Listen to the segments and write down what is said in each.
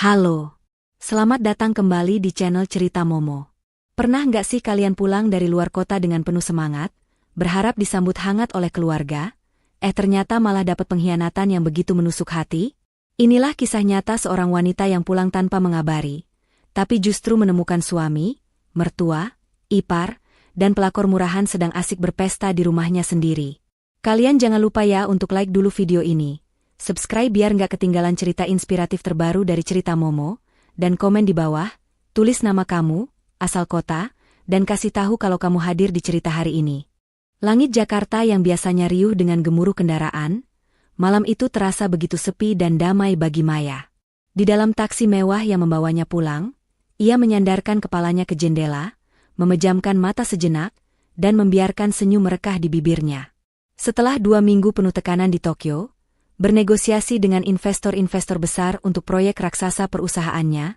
Halo, selamat datang kembali di channel Cerita Momo. Pernah nggak sih kalian pulang dari luar kota dengan penuh semangat, berharap disambut hangat oleh keluarga, ternyata malah dapat pengkhianatan yang begitu menusuk hati? Inilah kisah nyata seorang wanita yang pulang tanpa mengabari, tapi justru menemukan suami, mertua, ipar, dan pelakor murahan sedang asik berpesta di rumahnya sendiri. Kalian jangan lupa ya untuk like dulu video ini. Subscribe biar nggak ketinggalan cerita inspiratif terbaru dari Cerita Momo, dan komen di bawah, tulis nama kamu, asal kota, dan kasih tahu kalau kamu hadir di cerita hari ini. Langit Jakarta yang biasanya riuh dengan gemuruh kendaraan, malam itu terasa begitu sepi dan damai bagi Maya. Di dalam taksi mewah yang membawanya pulang, ia menyandarkan kepalanya ke jendela, memejamkan mata sejenak, dan membiarkan senyum merekah di bibirnya. Setelah 2 minggu penuh tekanan di Tokyo, bernegosiasi dengan investor-investor besar untuk proyek raksasa perusahaannya,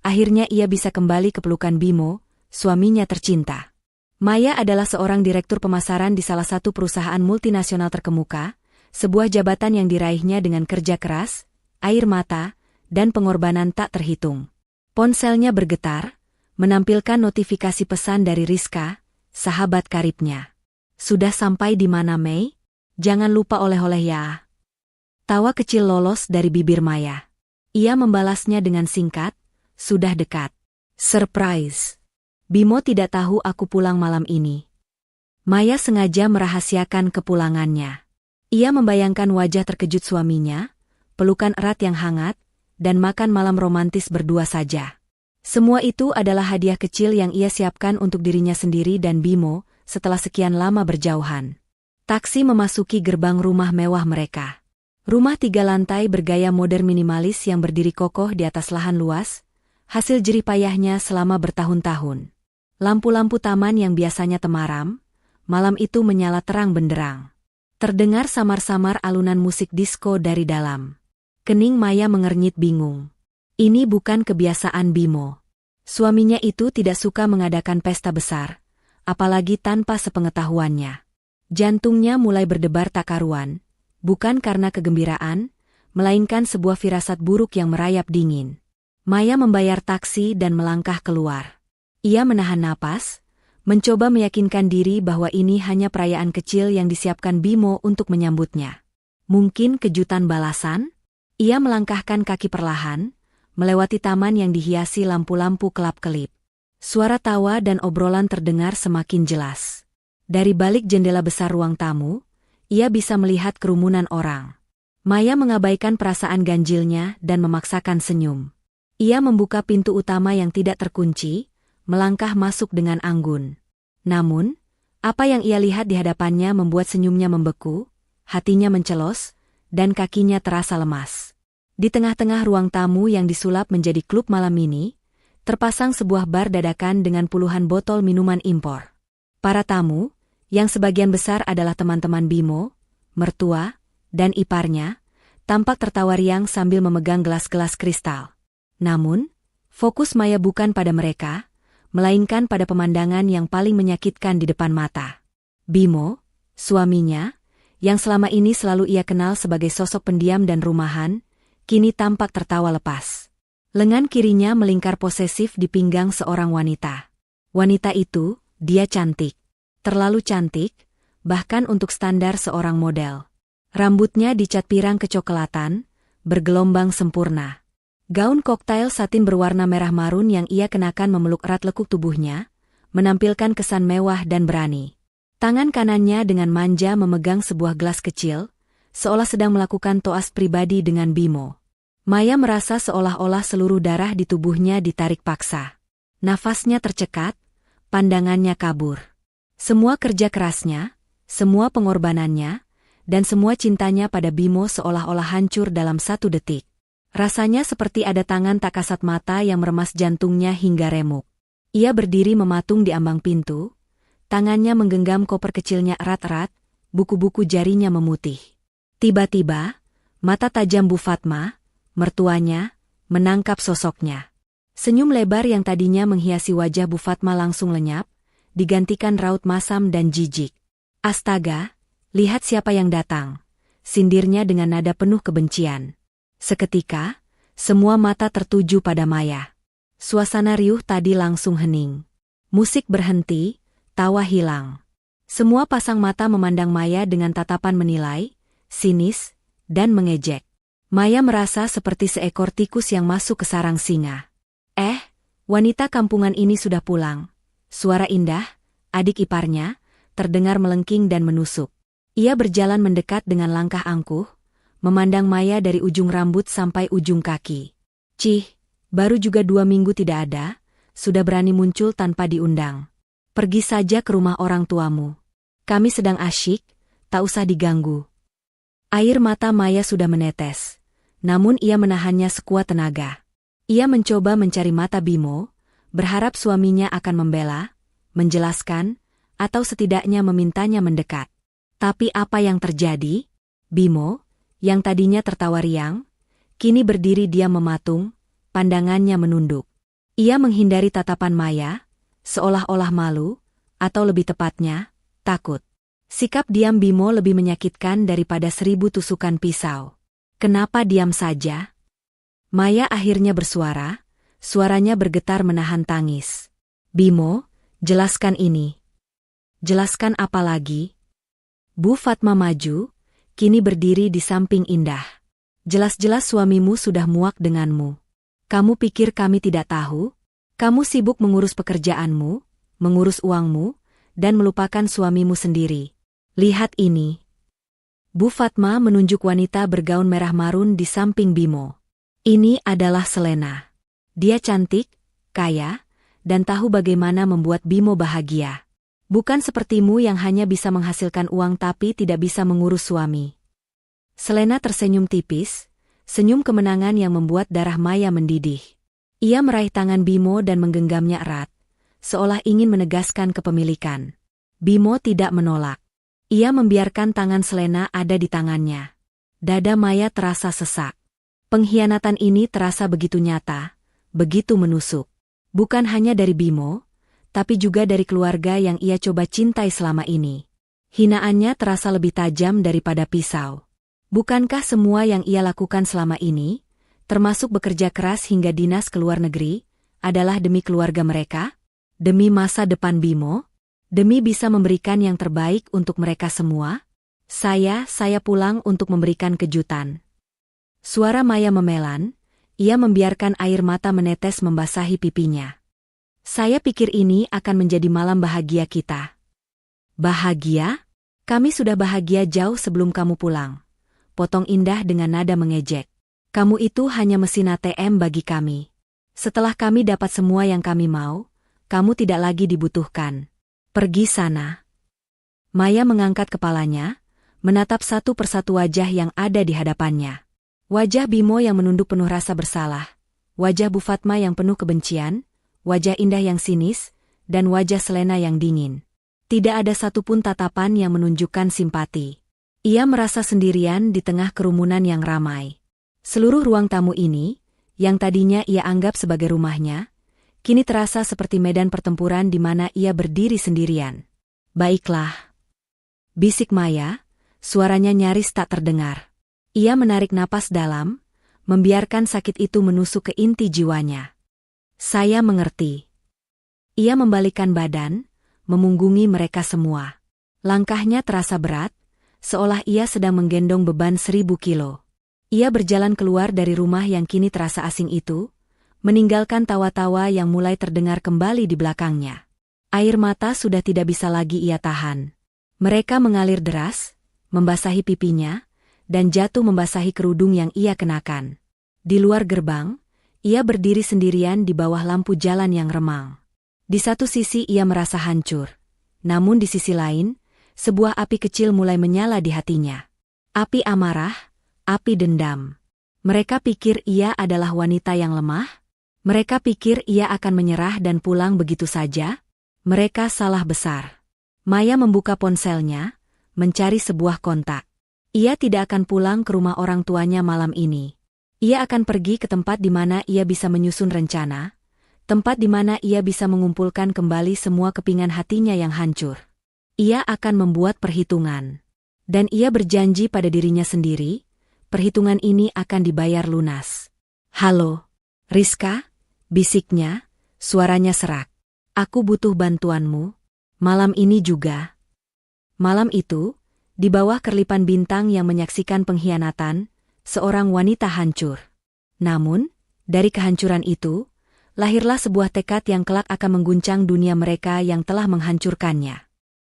akhirnya ia bisa kembali ke pelukan Bimo, suaminya tercinta. Maya adalah seorang direktur pemasaran di salah satu perusahaan multinasional terkemuka, sebuah jabatan yang diraihnya dengan kerja keras, air mata, dan pengorbanan tak terhitung. Ponselnya bergetar, menampilkan notifikasi pesan dari Rizka, sahabat karibnya. Sudah sampai di mana, Mei? Jangan lupa oleh-oleh ya. Tawa kecil lolos dari bibir Maya. Ia membalasnya dengan singkat, sudah dekat. Surprise. Bimo tidak tahu aku pulang malam ini. Maya sengaja merahasiakan kepulangannya. Ia membayangkan wajah terkejut suaminya, pelukan erat yang hangat, dan makan malam romantis berdua saja. Semua itu adalah hadiah kecil yang ia siapkan untuk dirinya sendiri dan Bimo setelah sekian lama berjauhan. Taksi memasuki gerbang rumah mewah mereka. Rumah 3 lantai bergaya modern minimalis yang berdiri kokoh di atas lahan luas, hasil jerih payahnya selama bertahun-tahun. Lampu-lampu taman yang biasanya temaram, malam itu menyala terang benderang. Terdengar samar-samar alunan musik disko dari dalam. Kening Maya mengernyit bingung. Ini bukan kebiasaan Bimo. Suaminya itu tidak suka mengadakan pesta besar, apalagi tanpa sepengetahuannya. Jantungnya mulai berdebar tak karuan. Bukan karena kegembiraan, melainkan sebuah firasat buruk yang merayap dingin. Maya membayar taksi dan melangkah keluar. Ia menahan napas, mencoba meyakinkan diri bahwa ini hanya perayaan kecil yang disiapkan Bimo untuk menyambutnya. Mungkin kejutan balasan? Ia melangkahkan kaki perlahan, melewati taman yang dihiasi lampu-lampu kelap-kelip. Suara tawa dan obrolan terdengar semakin jelas. Dari balik jendela besar ruang tamu, ia bisa melihat kerumunan orang. Maya mengabaikan perasaan ganjilnya dan memaksakan senyum. Ia membuka pintu utama yang tidak terkunci, melangkah masuk dengan anggun. Namun, apa yang ia lihat di hadapannya membuat senyumnya membeku, hatinya mencelos, dan kakinya terasa lemas. Di tengah-tengah ruang tamu yang disulap menjadi klub malam ini, terpasang sebuah bar dadakan dengan puluhan botol minuman impor. Para tamu, yang sebagian besar adalah teman-teman Bimo, mertua, dan iparnya, tampak tertawa riang sambil memegang gelas-gelas kristal. Namun, fokus Maya bukan pada mereka, melainkan pada pemandangan yang paling menyakitkan di depan mata. Bimo, suaminya, yang selama ini selalu ia kenal sebagai sosok pendiam dan rumahan, kini tampak tertawa lepas. Lengan kirinya melingkar posesif di pinggang seorang wanita. Wanita itu, dia cantik. Terlalu cantik, bahkan untuk standar seorang model. Rambutnya dicat pirang kecoklatan, bergelombang sempurna. Gaun koktail satin berwarna merah marun yang ia kenakan memeluk erat lekuk tubuhnya, menampilkan kesan mewah dan berani. Tangan kanannya dengan manja memegang sebuah gelas kecil, seolah sedang melakukan toas pribadi dengan Bimo. Maya merasa seolah-olah seluruh darah di tubuhnya ditarik paksa. Nafasnya tercekat, pandangannya kabur. Semua kerja kerasnya, semua pengorbanannya, dan semua cintanya pada Bimo seolah-olah hancur dalam 1 detik. Rasanya seperti ada tangan tak kasat mata yang meremas jantungnya hingga remuk. Ia berdiri mematung di ambang pintu, tangannya menggenggam koper kecilnya erat-erat, buku-buku jarinya memutih. Tiba-tiba, mata tajam Bu Fatma, mertuanya, menangkap sosoknya. Senyum lebar yang tadinya menghiasi wajah Bu Fatma langsung lenyap, digantikan raut masam dan jijik. Astaga, lihat siapa yang datang, sindirnya dengan nada penuh kebencian. Seketika, Semua mata tertuju pada Maya. Suasana riuh tadi langsung hening. Musik berhenti, tawa hilang. Semua pasang mata memandang Maya dengan tatapan menilai, sinis, dan mengejek. Maya merasa seperti seekor tikus yang masuk ke sarang singa. Wanita kampungan ini sudah pulang. Suara Indah, adik iparnya, terdengar melengking dan menusuk. Ia berjalan mendekat dengan langkah angkuh, memandang Maya dari ujung rambut sampai ujung kaki. Cih, baru juga 2 minggu tidak ada, sudah berani muncul tanpa diundang. Pergi saja ke rumah orang tuamu. Kami sedang asyik, tak usah diganggu. Air mata Maya sudah menetes, namun ia menahannya sekuat tenaga. Ia mencoba mencari mata Bimo, berharap suaminya akan membela, menjelaskan, atau setidaknya memintanya mendekat. Tapi apa yang terjadi? Bimo, yang tadinya tertawa riang, kini berdiri diam mematung, pandangannya menunduk. Ia menghindari tatapan Maya, seolah-olah malu, atau lebih tepatnya, takut. Sikap diam Bimo lebih menyakitkan daripada 1000 tusukan pisau. Kenapa diam saja? Maya akhirnya bersuara, suaranya bergetar menahan tangis. Bimo, jelaskan ini. Jelaskan apa lagi? Bu Fatma maju, kini berdiri di samping Indah. Jelas-jelas suamimu sudah muak denganmu. Kamu pikir kami tidak tahu? Kamu sibuk mengurus pekerjaanmu, mengurus uangmu, dan melupakan suamimu sendiri. Lihat ini. Bu Fatma menunjuk wanita bergaun merah marun di samping Bimo. Ini adalah Selena. Dia cantik, kaya, dan tahu bagaimana membuat Bimo bahagia. Bukan sepertimu yang hanya bisa menghasilkan uang tapi tidak bisa mengurus suami. Selena tersenyum tipis, senyum kemenangan yang membuat darah Maya mendidih. Ia meraih tangan Bimo dan menggenggamnya erat, seolah ingin menegaskan kepemilikan. Bimo tidak menolak. Ia membiarkan tangan Selena ada di tangannya. Dada Maya terasa sesak. Pengkhianatan ini terasa begitu nyata, begitu menusuk. Bukan hanya dari Bimo, tapi juga dari keluarga yang ia coba cintai selama ini. Hinaannya terasa lebih tajam daripada pisau. Bukankah semua yang ia lakukan selama ini, termasuk bekerja keras hingga dinas ke luar negeri, adalah demi keluarga mereka? Demi masa depan Bimo? Demi bisa memberikan yang terbaik untuk mereka semua? Saya pulang untuk memberikan kejutan. Suara Maya memelan, ia membiarkan air mata menetes membasahi pipinya. Saya pikir ini akan menjadi malam bahagia kita. Bahagia? Kami sudah bahagia jauh sebelum kamu pulang. Potong Indah dengan nada mengejek. Kamu itu hanya mesin ATM bagi kami. Setelah kami dapat semua yang kami mau, kamu tidak lagi dibutuhkan. Pergi sana. Maya mengangkat kepalanya, menatap satu persatu wajah yang ada di hadapannya. Wajah Bimo yang menunduk penuh rasa bersalah, wajah Bu Fatma yang penuh kebencian, wajah Indah yang sinis, dan wajah Selena yang dingin. Tidak ada satupun tatapan yang menunjukkan simpati. Ia merasa sendirian di tengah kerumunan yang ramai. Seluruh ruang tamu ini, yang tadinya ia anggap sebagai rumahnya, kini terasa seperti medan pertempuran di mana ia berdiri sendirian. Baiklah. Bisik Maya, suaranya nyaris tak terdengar. Ia menarik napas dalam, membiarkan sakit itu menusuk ke inti jiwanya. Saya mengerti. Ia membalikkan badan, memunggungi mereka semua. Langkahnya terasa berat, seolah ia sedang menggendong beban 1000 kilo. Ia berjalan keluar dari rumah yang kini terasa asing itu, meninggalkan tawa-tawa yang mulai terdengar kembali di belakangnya. Air mata sudah tidak bisa lagi ia tahan. Mereka mengalir deras, membasahi pipinya, dan jatuh membasahi kerudung yang ia kenakan. Di luar gerbang, ia berdiri sendirian di bawah lampu jalan yang remang. Di satu sisi ia merasa hancur, namun di sisi lain, sebuah api kecil mulai menyala di hatinya. Api amarah, api dendam. Mereka pikir ia adalah wanita yang lemah? Mereka pikir ia akan menyerah dan pulang begitu saja? Mereka salah besar. Maya membuka ponselnya, mencari sebuah kontak. Ia tidak akan pulang ke rumah orang tuanya malam ini. Ia akan pergi ke tempat di mana ia bisa menyusun rencana, tempat di mana ia bisa mengumpulkan kembali semua kepingan hatinya yang hancur. Ia akan membuat perhitungan. Dan ia berjanji pada dirinya sendiri, perhitungan ini akan dibayar lunas. Halo, Rizka, bisiknya, suaranya serak. Aku butuh bantuanmu. Malam ini juga. Malam itu, di bawah kerlipan bintang yang menyaksikan pengkhianatan, seorang wanita hancur. Namun, dari kehancuran itu, lahirlah sebuah tekad yang kelak akan mengguncang dunia mereka yang telah menghancurkannya.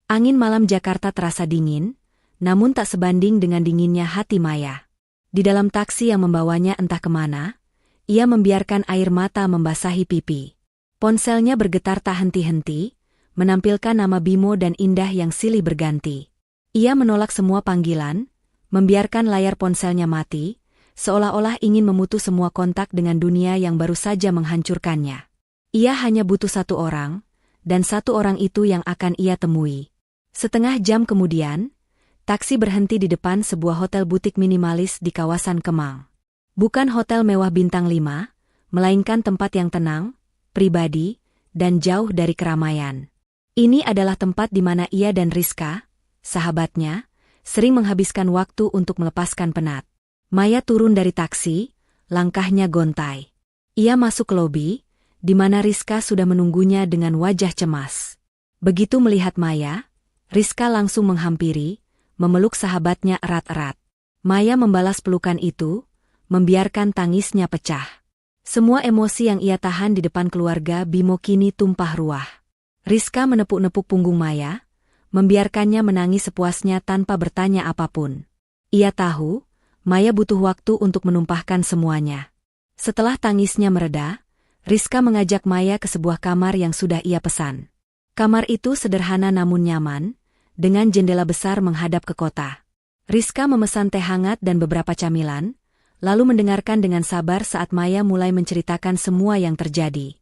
Angin malam Jakarta terasa dingin, namun tak sebanding dengan dinginnya hati Maya. Di dalam taksi yang membawanya entah kemana, ia membiarkan air mata membasahi pipi. Ponselnya bergetar tak henti-henti, menampilkan nama Bimo dan Indah yang silih berganti. Ia menolak semua panggilan, membiarkan layar ponselnya mati, seolah-olah ingin memutus semua kontak dengan dunia yang baru saja menghancurkannya. Ia hanya butuh satu orang, dan satu orang itu yang akan ia temui. Setengah jam kemudian, taksi berhenti di depan sebuah hotel butik minimalis di kawasan Kemang. Bukan hotel mewah bintang 5, melainkan tempat yang tenang, pribadi, dan jauh dari keramaian. Ini adalah tempat di mana ia dan Rizka, sahabatnya, sering menghabiskan waktu untuk melepaskan penat. Maya turun dari taksi, langkahnya gontai. Ia masuk ke lobi, di mana Rizka sudah menunggunya dengan wajah cemas. Begitu melihat Maya, Rizka langsung menghampiri, memeluk sahabatnya erat-erat. Maya membalas pelukan itu, membiarkan tangisnya pecah. Semua emosi yang ia tahan di depan keluarga Bimo kini tumpah ruah. Rizka menepuk-nepuk punggung Maya, membiarkannya menangis sepuasnya tanpa bertanya apapun. Ia tahu, Maya butuh waktu untuk menumpahkan semuanya. Setelah tangisnya mereda, Rizka mengajak Maya ke sebuah kamar yang sudah ia pesan. Kamar itu sederhana namun nyaman, dengan jendela besar menghadap ke kota. Rizka memesan teh hangat dan beberapa camilan, lalu mendengarkan dengan sabar saat Maya mulai menceritakan semua yang terjadi.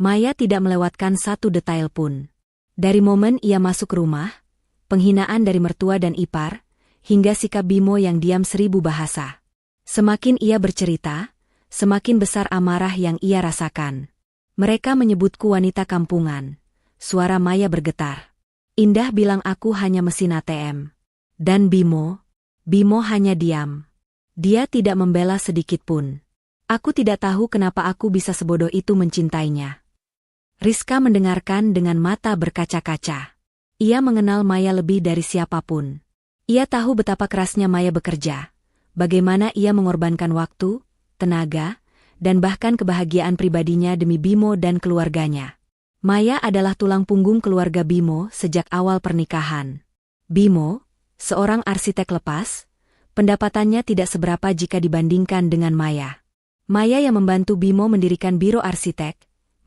Maya tidak melewatkan satu detail pun. Dari momen ia masuk rumah, penghinaan dari mertua dan ipar, hingga sikap Bimo yang diam 1000 bahasa. Semakin ia bercerita, semakin besar amarah yang ia rasakan. Mereka menyebutku wanita kampungan. Suara Maya bergetar. Indah bilang aku hanya mesin ATM. Dan Bimo hanya diam. Dia tidak membela sedikit pun. Aku tidak tahu kenapa aku bisa sebodoh itu mencintainya. Rizka mendengarkan dengan mata berkaca-kaca. Ia mengenal Maya lebih dari siapapun. Ia tahu betapa kerasnya Maya bekerja, bagaimana ia mengorbankan waktu, tenaga, dan bahkan kebahagiaan pribadinya demi Bimo dan keluarganya. Maya adalah tulang punggung keluarga Bimo sejak awal pernikahan. Bimo, seorang arsitek lepas, pendapatannya tidak seberapa jika dibandingkan dengan Maya. Maya yang membantu Bimo mendirikan biro arsitek,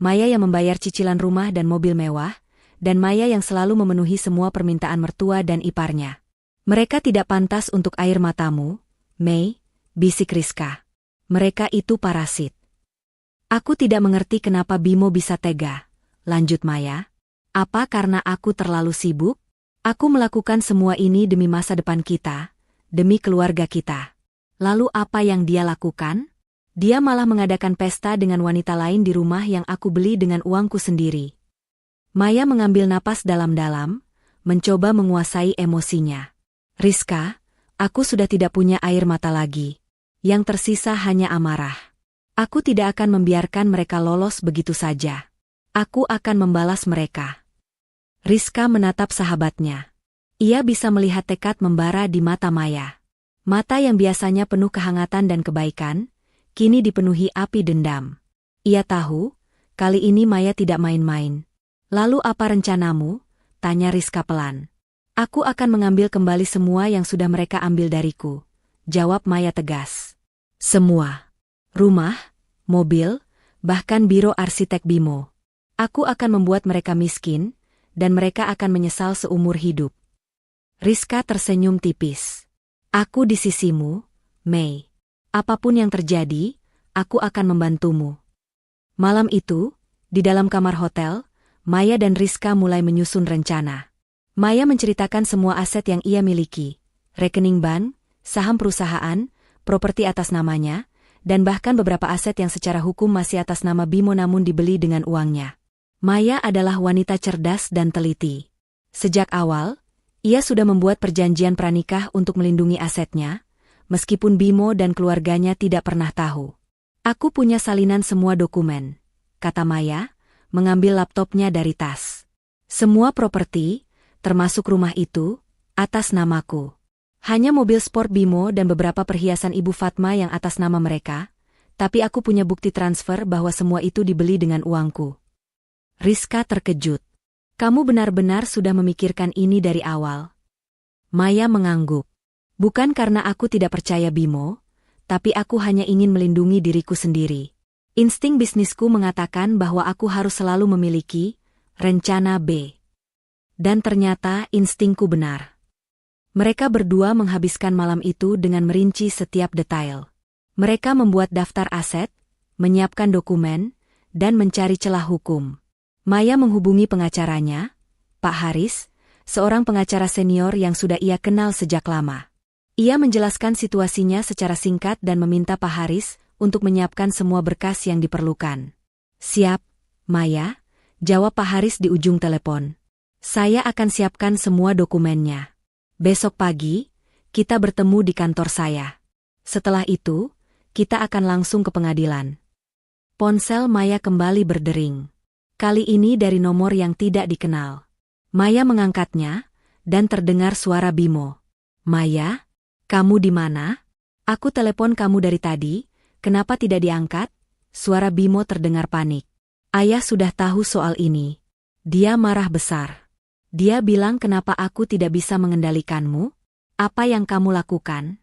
Maya yang membayar cicilan rumah dan mobil mewah, dan Maya yang selalu memenuhi semua permintaan mertua dan iparnya. Mereka tidak pantas untuk air matamu, Mei, bisik Rizka. Mereka itu parasit. Aku tidak mengerti kenapa Bimo bisa tega, lanjut Maya. Apa karena aku terlalu sibuk? Aku melakukan semua ini demi masa depan kita, demi keluarga kita. Lalu apa yang dia lakukan? Dia malah mengadakan pesta dengan wanita lain di rumah yang aku beli dengan uangku sendiri. Maya mengambil napas dalam-dalam, mencoba menguasai emosinya. Rizka, aku sudah tidak punya air mata lagi. Yang tersisa hanya amarah. Aku tidak akan membiarkan mereka lolos begitu saja. Aku akan membalas mereka. Rizka menatap sahabatnya. Ia bisa melihat tekad membara di mata Maya. Mata yang biasanya penuh kehangatan dan kebaikan, kini dipenuhi api dendam. Ia tahu, kali ini Maya tidak main-main. Lalu apa rencanamu? Tanya Rizka pelan. Aku akan mengambil kembali semua yang sudah mereka ambil dariku, jawab Maya tegas. Semua. Rumah, mobil, bahkan biro arsitek Bimo. Aku akan membuat mereka miskin, dan mereka akan menyesal seumur hidup. Rizka tersenyum tipis. Aku di sisimu, Mei. Apapun yang terjadi, aku akan membantumu. Malam itu, di dalam kamar hotel, Maya dan Rizka mulai menyusun rencana. Maya menceritakan semua aset yang ia miliki, rekening bank, saham perusahaan, properti atas namanya, dan bahkan beberapa aset yang secara hukum masih atas nama Bimo namun dibeli dengan uangnya. Maya adalah wanita cerdas dan teliti. Sejak awal, ia sudah membuat perjanjian pranikah untuk melindungi asetnya, meskipun Bimo dan keluarganya tidak pernah tahu. Aku punya salinan semua dokumen, kata Maya, mengambil laptopnya dari tas. Semua properti, termasuk rumah itu, atas namaku. Hanya mobil sport Bimo dan beberapa perhiasan Ibu Fatma yang atas nama mereka, tapi aku punya bukti transfer bahwa semua itu dibeli dengan uangku. Rizka terkejut. Kamu benar-benar sudah memikirkan ini dari awal? Maya mengangguk. Bukan karena aku tidak percaya Bimo, tapi aku hanya ingin melindungi diriku sendiri. Insting bisnisku mengatakan bahwa aku harus selalu memiliki rencana B. Dan ternyata instingku benar. Mereka berdua menghabiskan malam itu dengan merinci setiap detail. Mereka membuat daftar aset, menyiapkan dokumen, dan mencari celah hukum. Maya menghubungi pengacaranya, Pak Haris, seorang pengacara senior yang sudah ia kenal sejak lama. Ia menjelaskan situasinya secara singkat dan meminta Pak Haris untuk menyiapkan semua berkas yang diperlukan. Siap, Maya, jawab Pak Haris di ujung telepon. Saya akan siapkan semua dokumennya. Besok pagi, kita bertemu di kantor saya. Setelah itu, kita akan langsung ke pengadilan. Ponsel Maya kembali berdering. Kali ini dari nomor yang tidak dikenal. Maya mengangkatnya, dan terdengar suara Bimo. Maya, kamu di mana? Aku telepon kamu dari tadi, kenapa tidak diangkat? Suara Bimo terdengar panik. Ayah sudah tahu soal ini. Dia marah besar. Dia bilang kenapa aku tidak bisa mengendalikanmu? Apa yang kamu lakukan?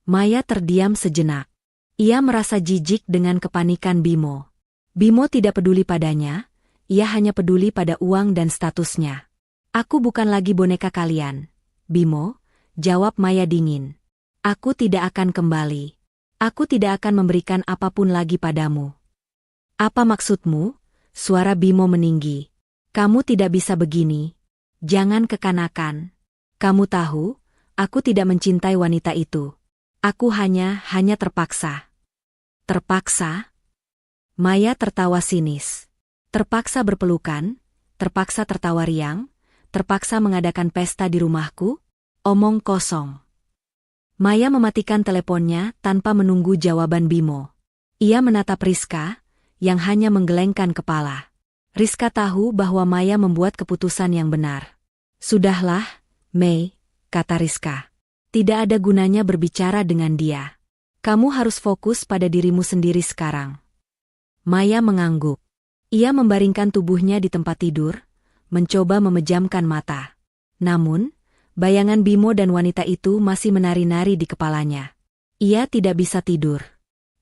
Maya terdiam sejenak. Ia merasa jijik dengan kepanikan Bimo. Bimo tidak peduli padanya, ia hanya peduli pada uang dan statusnya. Aku bukan lagi boneka kalian, Bimo, jawab Maya dingin. Aku tidak akan kembali. Aku tidak akan memberikan apapun lagi padamu. Apa maksudmu? Suara Bimo meninggi. Kamu tidak bisa begini. Jangan kekanakan. Kamu tahu, aku tidak mencintai wanita itu. Aku hanya terpaksa. Terpaksa? Maya tertawa sinis. Terpaksa berpelukan, terpaksa tertawa riang, terpaksa mengadakan pesta di rumahku? Omong kosong. Maya mematikan teleponnya tanpa menunggu jawaban Bimo. Ia menatap Rizka, yang hanya menggelengkan kepala. Rizka tahu bahwa Maya membuat keputusan yang benar. Sudahlah, Mei, kata Rizka. Tidak ada gunanya berbicara dengan dia. Kamu harus fokus pada dirimu sendiri sekarang. Maya mengangguk. Ia membaringkan tubuhnya di tempat tidur, mencoba memejamkan mata. Namun, bayangan Bimo dan wanita itu masih menari-nari di kepalanya. Ia tidak bisa tidur.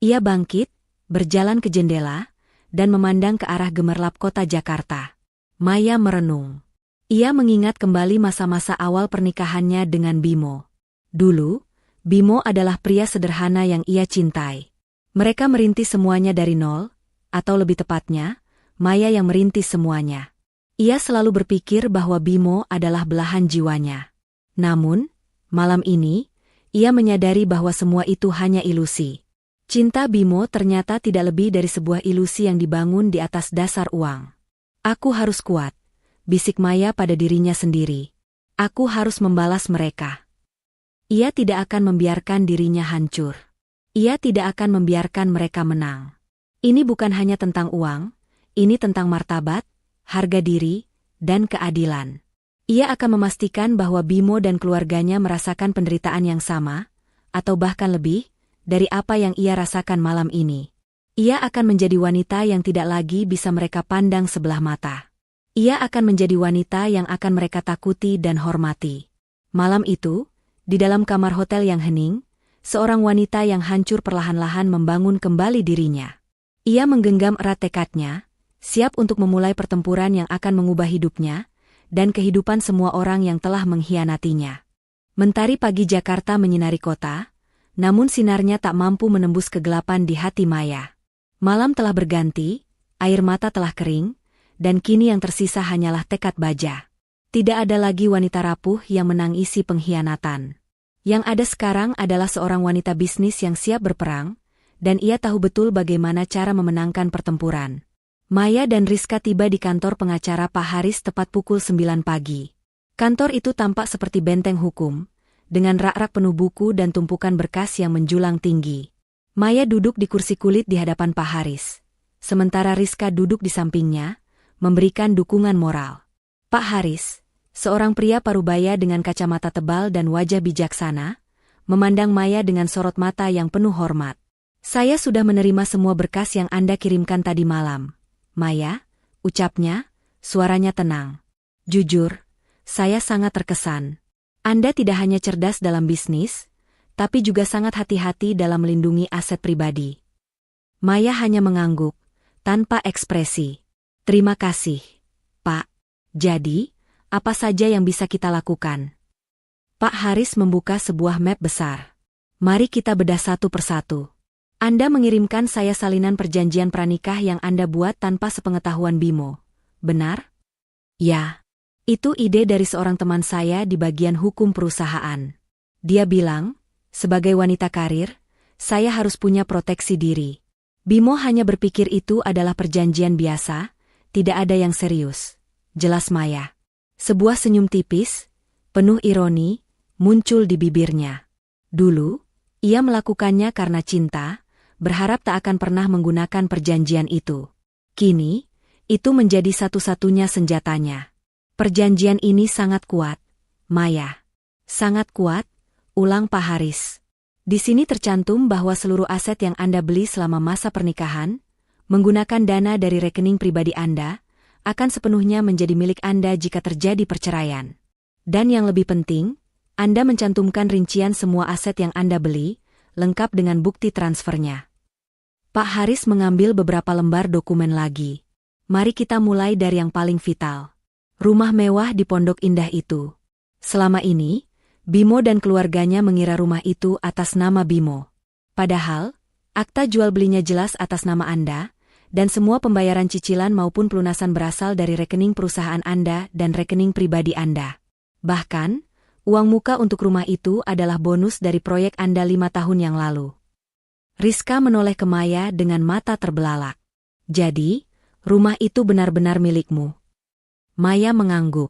Ia bangkit, berjalan ke jendela, dan memandang ke arah gemerlap kota Jakarta. Maya merenung. Ia mengingat kembali masa-masa awal pernikahannya dengan Bimo. Dulu, Bimo adalah pria sederhana yang ia cintai. Mereka merintis semuanya dari nol, atau lebih tepatnya, Maya yang merintis semuanya. Ia selalu berpikir bahwa Bimo adalah belahan jiwanya. Namun, malam ini, ia menyadari bahwa semua itu hanya ilusi. Cinta Bimo ternyata tidak lebih dari sebuah ilusi yang dibangun di atas dasar uang. Aku harus kuat, bisik Maya pada dirinya sendiri. Aku harus membalas mereka. Ia tidak akan membiarkan dirinya hancur. Ia tidak akan membiarkan mereka menang. Ini bukan hanya tentang uang, ini tentang martabat, harga diri, dan keadilan. Ia akan memastikan bahwa Bimo dan keluarganya merasakan penderitaan yang sama, atau bahkan lebih, dari apa yang ia rasakan malam ini. Ia akan menjadi wanita yang tidak lagi bisa mereka pandang sebelah mata. Ia akan menjadi wanita yang akan mereka takuti dan hormati. Malam itu, di dalam kamar hotel yang hening, seorang wanita yang hancur perlahan-lahan membangun kembali dirinya. Ia menggenggam erat tekadnya, siap untuk memulai pertempuran yang akan mengubah hidupnya, dan kehidupan semua orang yang telah mengkhianatinya. Mentari pagi Jakarta menyinari kota, namun sinarnya tak mampu menembus kegelapan di hati Maya. Malam telah berganti, air mata telah kering, dan kini yang tersisa hanyalah tekad baja. Tidak ada lagi wanita rapuh yang menangisi pengkhianatan. Yang ada sekarang adalah seorang wanita bisnis yang siap berperang, dan ia tahu betul bagaimana cara memenangkan pertempuran. Maya dan Rizka tiba di kantor pengacara Pak Haris tepat pukul 9 pagi. Kantor itu tampak seperti benteng hukum, dengan rak-rak penuh buku dan tumpukan berkas yang menjulang tinggi. Maya duduk di kursi kulit di hadapan Pak Haris. Sementara Rizka duduk di sampingnya, memberikan dukungan moral. Pak Haris, seorang pria parubaya dengan kacamata tebal dan wajah bijaksana, memandang Maya dengan sorot mata yang penuh hormat. Saya sudah menerima semua berkas yang Anda kirimkan tadi malam. Maya, ucapnya, suaranya tenang. Jujur, saya sangat terkesan. Anda tidak hanya cerdas dalam bisnis, tapi juga sangat hati-hati dalam melindungi aset pribadi. Maya hanya mengangguk, tanpa ekspresi. Terima kasih, Pak. Jadi, apa saja yang bisa kita lakukan? Pak Haris membuka sebuah map besar. Mari kita bedah satu persatu. Anda mengirimkan saya salinan perjanjian pranikah yang Anda buat tanpa sepengetahuan Bimo. Benar? Ya. Itu ide dari seorang teman saya di bagian hukum perusahaan. Dia bilang, sebagai wanita karir, saya harus punya proteksi diri. Bimo hanya berpikir itu adalah perjanjian biasa, tidak ada yang serius. Jelas Maya. Sebuah senyum tipis, penuh ironi, muncul di bibirnya. Dulu, ia melakukannya karena cinta, berharap tak akan pernah menggunakan perjanjian itu. Kini, itu menjadi satu-satunya senjatanya. Perjanjian ini sangat kuat, Maya. Sangat kuat, ulang Pak Haris. Di sini tercantum bahwa seluruh aset yang Anda beli selama masa pernikahan, menggunakan dana dari rekening pribadi Anda, akan sepenuhnya menjadi milik Anda jika terjadi perceraian. Dan yang lebih penting, Anda mencantumkan rincian semua aset yang Anda beli, lengkap dengan bukti transfernya. Pak Haris mengambil beberapa lembar dokumen lagi. Mari kita mulai dari yang paling vital. Rumah mewah di Pondok Indah itu. Selama ini, Bimo dan keluarganya mengira rumah itu atas nama Bimo. Padahal, akta jual belinya jelas atas nama Anda, dan semua pembayaran cicilan maupun pelunasan berasal dari rekening perusahaan Anda dan rekening pribadi Anda. Bahkan, uang muka untuk rumah itu adalah bonus dari proyek Anda 5 tahun yang lalu. Rizka menoleh ke Maya dengan mata terbelalak. Jadi, rumah itu benar-benar milikmu. Maya mengangguk.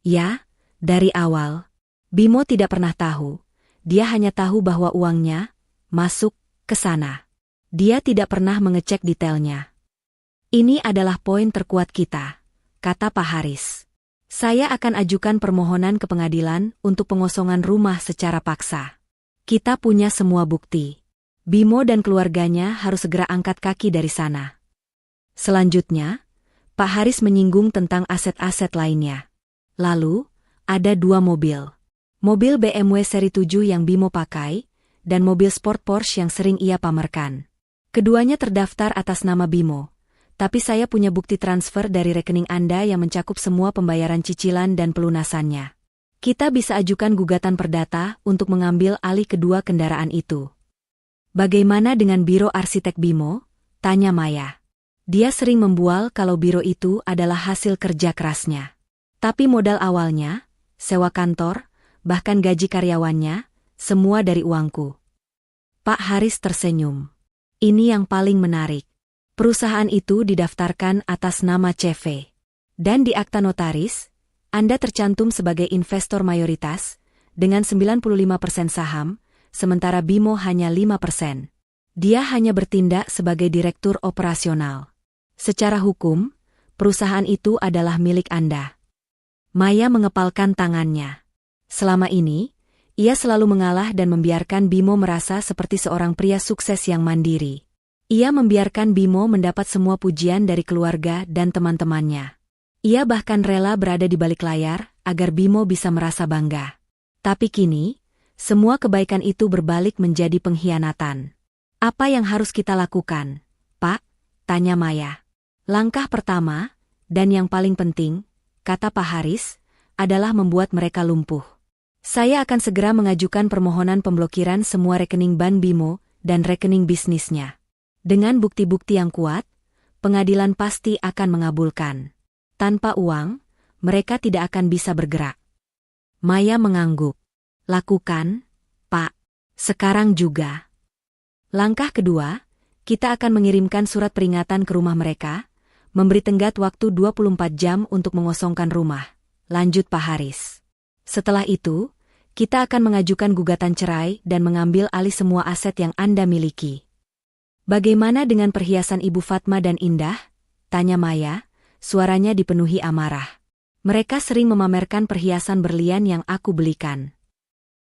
Ya, dari awal. Bimo tidak pernah tahu. Dia hanya tahu bahwa uangnya masuk ke sana. Dia tidak pernah mengecek detailnya. Ini adalah poin terkuat kita, kata Pak Haris. Saya akan ajukan permohonan ke pengadilan untuk pengosongan rumah secara paksa. Kita punya semua bukti. Bimo dan keluarganya harus segera angkat kaki dari sana. Selanjutnya, Pak Haris menyinggung tentang aset-aset lainnya. Lalu, ada 2 mobil. Mobil BMW seri 7 yang Bimo pakai, dan mobil sport Porsche yang sering ia pamerkan. Keduanya terdaftar atas nama Bimo, tapi saya punya bukti transfer dari rekening Anda yang mencakup semua pembayaran cicilan dan pelunasannya. Kita bisa ajukan gugatan perdata untuk mengambil alih kedua kendaraan itu. Bagaimana dengan biro arsitek Bimo? Tanya Maya. Dia sering membual kalau biro itu adalah hasil kerja kerasnya. Tapi modal awalnya, sewa kantor, bahkan gaji karyawannya, semua dari uangku. Pak Haris tersenyum. Ini yang paling menarik. Perusahaan itu didaftarkan atas nama CV. Dan di akta notaris, Anda tercantum sebagai investor mayoritas, dengan 95% saham, sementara Bimo hanya 5%. Dia hanya bertindak sebagai direktur operasional. Secara hukum, perusahaan itu adalah milik Anda. Maya mengepalkan tangannya. Selama ini, ia selalu mengalah dan membiarkan Bimo merasa seperti seorang pria sukses yang mandiri. Ia membiarkan Bimo mendapat semua pujian dari keluarga dan teman-temannya. Ia bahkan rela berada di balik layar agar Bimo bisa merasa bangga. Tapi kini, semua kebaikan itu berbalik menjadi pengkhianatan. Apa yang harus kita lakukan, Pak? Tanya Maya. Langkah pertama, dan yang paling penting, kata Pak Haris, adalah membuat mereka lumpuh. Saya akan segera mengajukan permohonan pemblokiran semua rekening Ban Bimo dan rekening bisnisnya. Dengan bukti-bukti yang kuat, pengadilan pasti akan mengabulkan. Tanpa uang, mereka tidak akan bisa bergerak. Maya mengangguk. Lakukan, Pak. Sekarang juga. Langkah kedua, kita akan mengirimkan surat peringatan ke rumah mereka, memberi tenggat waktu 24 jam untuk mengosongkan rumah. Lanjut Pak Haris. Setelah itu, kita akan mengajukan gugatan cerai dan mengambil alih semua aset yang Anda miliki. Bagaimana dengan perhiasan Ibu Fatma dan Indah? Tanya Maya, suaranya dipenuhi amarah. Mereka sering memamerkan perhiasan berlian yang aku belikan.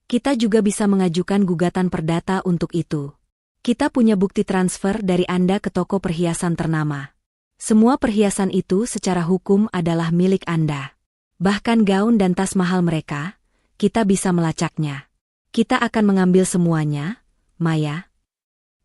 Kita juga bisa mengajukan gugatan perdata untuk itu. Kita punya bukti transfer dari Anda ke toko perhiasan ternama. Semua perhiasan itu secara hukum adalah milik Anda. Bahkan gaun dan tas mahal mereka, kita bisa melacaknya. Kita akan mengambil semuanya, Maya.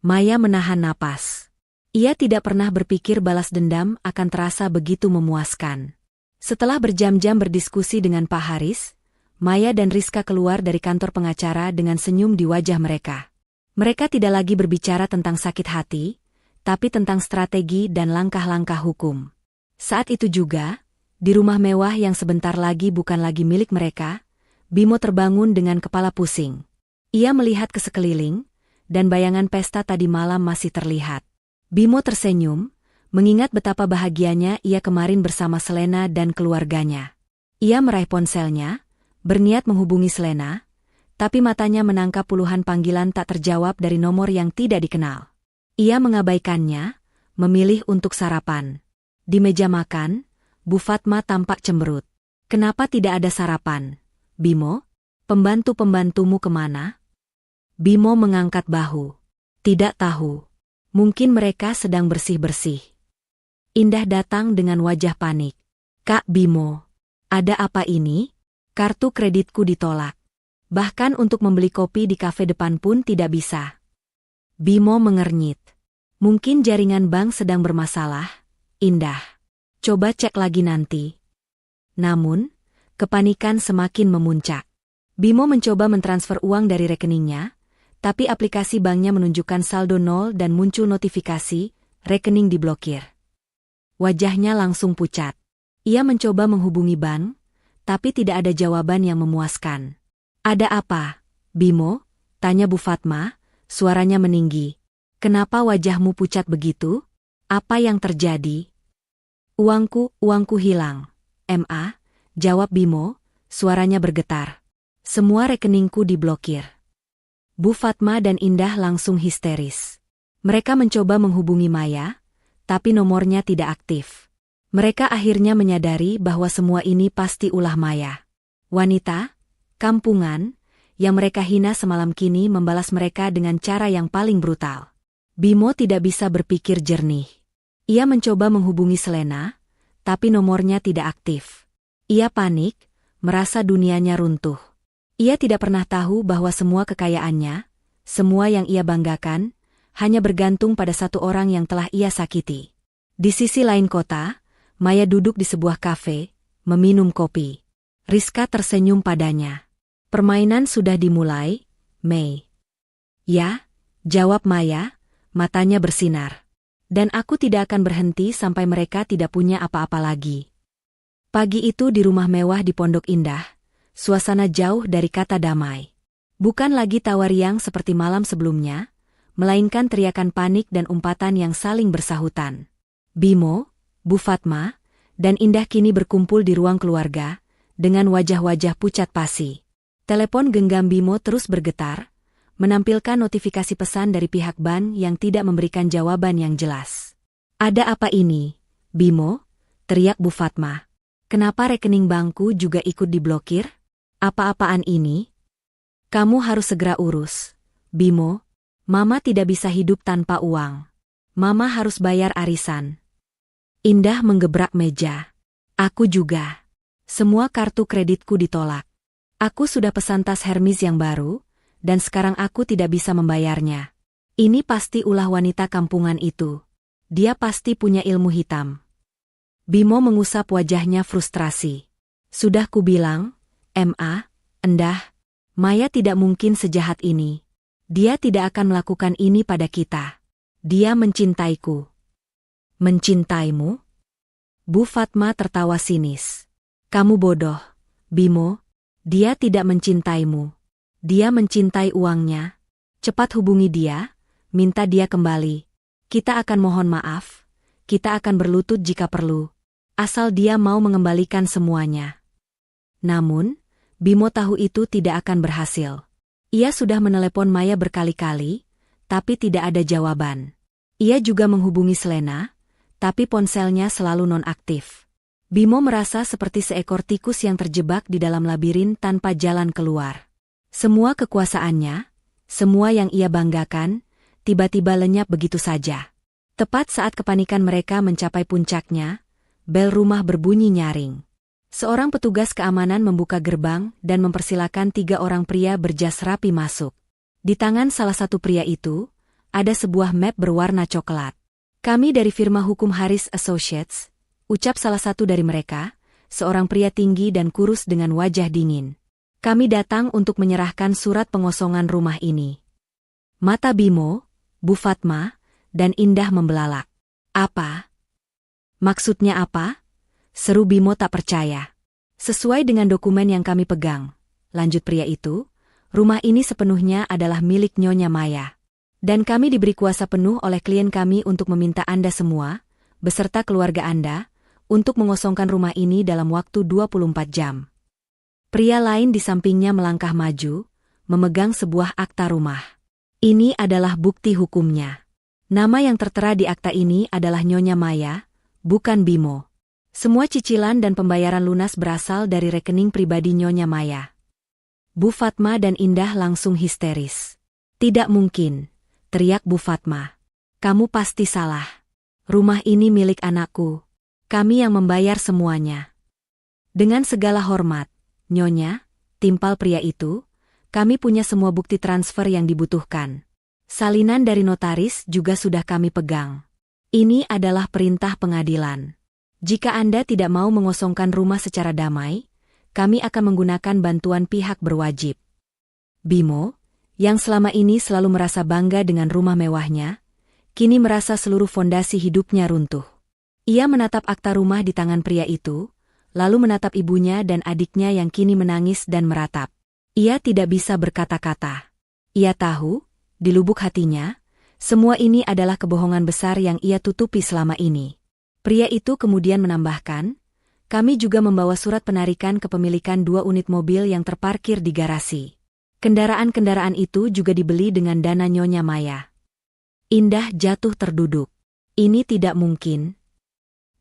Maya menahan napas. Ia tidak pernah berpikir balas dendam akan terasa begitu memuaskan. Setelah berjam-jam berdiskusi dengan Pak Haris, Maya dan Rizka keluar dari kantor pengacara dengan senyum di wajah mereka. Mereka tidak lagi berbicara tentang sakit hati, tapi tentang strategi dan langkah-langkah hukum. Saat itu juga, di rumah mewah yang sebentar lagi bukan lagi milik mereka, Bimo terbangun dengan kepala pusing. Ia melihat ke sekeliling, dan bayangan pesta tadi malam masih terlihat. Bimo tersenyum, mengingat betapa bahagianya ia kemarin bersama Selena dan keluarganya. Ia meraih ponselnya, berniat menghubungi Selena, tapi matanya menangkap puluhan panggilan tak terjawab dari nomor yang tidak dikenal. Ia mengabaikannya, memilih untuk sarapan. Di meja makan, Bu Fatma tampak cemberut. Kenapa tidak ada sarapan? Bimo, pembantu-pembantumu kemana? Bimo mengangkat bahu. Tidak tahu. Mungkin mereka sedang bersih-bersih. Indah datang dengan wajah panik. Kak Bimo, ada apa ini? Kartu kreditku ditolak. Bahkan untuk membeli kopi di kafe depan pun tidak bisa. Bimo mengernyit. Mungkin jaringan bank sedang bermasalah, Indah. Coba cek lagi nanti. Namun, kepanikan semakin memuncak. Bimo mencoba mentransfer uang dari rekeningnya, tapi aplikasi banknya menunjukkan saldo nol dan muncul notifikasi, rekening diblokir. Wajahnya langsung pucat. Ia mencoba menghubungi bank, tapi tidak ada jawaban yang memuaskan. Ada apa, Bimo? Tanya Bu Fatma, suaranya meninggi. Kenapa wajahmu pucat begitu? Apa yang terjadi? Uangku hilang. Jawab Bimo, suaranya bergetar. Semua rekeningku diblokir. Bu Fatma dan Indah langsung histeris. Mereka mencoba menghubungi Maya, tapi nomornya tidak aktif. Mereka akhirnya menyadari bahwa semua ini pasti ulah Maya. Wanita, kampungan, yang mereka hina semalam kini membalas mereka dengan cara yang paling brutal. Bimo tidak bisa berpikir jernih. Ia mencoba menghubungi Selena, tapi nomornya tidak aktif. Ia panik, merasa dunianya runtuh. Ia tidak pernah tahu bahwa semua kekayaannya, semua yang ia banggakan, hanya bergantung pada satu orang yang telah ia sakiti. Di sisi lain kota, Maya duduk di sebuah kafe, meminum kopi. Rizka tersenyum padanya. Permainan sudah dimulai, Mei. Ya, jawab Maya, matanya bersinar. Dan aku tidak akan berhenti sampai mereka tidak punya apa-apa lagi. Pagi itu di rumah mewah di Pondok Indah, suasana jauh dari kata damai. Bukan lagi tawa riang seperti malam sebelumnya, melainkan teriakan panik dan umpatan yang saling bersahutan. Bimo, Bu Fatma, dan Indah kini berkumpul di ruang keluarga, dengan wajah-wajah pucat pasi. Telepon genggam Bimo terus bergetar, menampilkan notifikasi pesan dari pihak bank yang tidak memberikan jawaban yang jelas. Ada apa ini, Bimo? Teriak Bu Fatma. Kenapa rekening bankku juga ikut diblokir? Apa-apaan ini? Kamu harus segera urus. Bimo, Mama tidak bisa hidup tanpa uang. Mama harus bayar arisan. Indah menggebrak meja. Aku juga. Semua kartu kreditku ditolak. Aku sudah pesan tas Hermes yang baru, dan sekarang aku tidak bisa membayarnya. Ini pasti ulah wanita kampungan itu. Dia pasti punya ilmu hitam. Bimo mengusap wajahnya frustrasi. Sudah kubilang, Endah, Maya tidak mungkin sejahat ini. Dia tidak akan melakukan ini pada kita. Dia mencintaiku. Mencintaimu? Bu Fatma tertawa sinis. Kamu bodoh, Bimo. Dia tidak mencintaimu. Dia mencintai uangnya. Cepat hubungi dia, minta dia kembali. Kita akan mohon maaf. Kita akan berlutut jika perlu. Asal dia mau mengembalikan semuanya. Namun, Bimo tahu itu tidak akan berhasil. Ia sudah menelepon Maya berkali-kali, tapi tidak ada jawaban. Ia juga menghubungi Selena, tapi ponselnya selalu nonaktif. Bimo merasa seperti seekor tikus yang terjebak di dalam labirin tanpa jalan keluar. Semua kekuasaannya, semua yang ia banggakan, tiba-tiba lenyap begitu saja. Tepat saat kepanikan mereka mencapai puncaknya, bel rumah berbunyi nyaring. Seorang petugas keamanan membuka gerbang dan mempersilakan 3 orang pria berjas rapi masuk. Di tangan salah satu pria itu, ada sebuah map berwarna coklat. "Kami dari firma hukum Harris Associates," ucap salah satu dari mereka, seorang pria tinggi dan kurus dengan wajah dingin. "Kami datang untuk menyerahkan surat pengosongan rumah ini." Mata Bimo, Bu Fatma, dan Indah membelalak. "Apa? Maksudnya apa?" seru Bimo tak percaya. "Sesuai dengan dokumen yang kami pegang," lanjut pria itu, "rumah ini sepenuhnya adalah milik Nyonya Maya. Dan kami diberi kuasa penuh oleh klien kami untuk meminta Anda semua, beserta keluarga Anda, untuk mengosongkan rumah ini dalam waktu 24 jam. Pria lain di sampingnya melangkah maju, memegang sebuah akta rumah. "Ini adalah bukti hukumnya. Nama yang tertera di akta ini adalah Nyonya Maya, bukan Bimo. Semua cicilan dan pembayaran lunas berasal dari rekening pribadi Nyonya Maya." Bu Fatma dan Indah langsung histeris. "Tidak mungkin," teriak Bu Fatma. "Kamu pasti salah. Rumah ini milik anakku. Kami yang membayar semuanya." "Dengan segala hormat, Nyonya," timpal pria itu, "kami punya semua bukti transfer yang dibutuhkan. Salinan dari notaris juga sudah kami pegang. Ini adalah perintah pengadilan. Jika Anda tidak mau mengosongkan rumah secara damai, kami akan menggunakan bantuan pihak berwajib." Bimo, yang selama ini selalu merasa bangga dengan rumah mewahnya, kini merasa seluruh fondasi hidupnya runtuh. Ia menatap akta rumah di tangan pria itu, lalu menatap ibunya dan adiknya yang kini menangis dan meratap. Ia tidak bisa berkata-kata. Ia tahu, di lubuk hatinya, semua ini adalah kebohongan besar yang ia tutupi selama ini. Pria itu kemudian menambahkan, "Kami juga membawa surat penarikan kepemilikan 2 unit mobil yang terparkir di garasi. Kendaraan-kendaraan itu juga dibeli dengan dana Nyonya Maya." Indah jatuh terduduk. "Ini tidak mungkin,"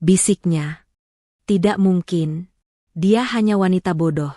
bisiknya. "Tidak mungkin. Dia hanya wanita bodoh.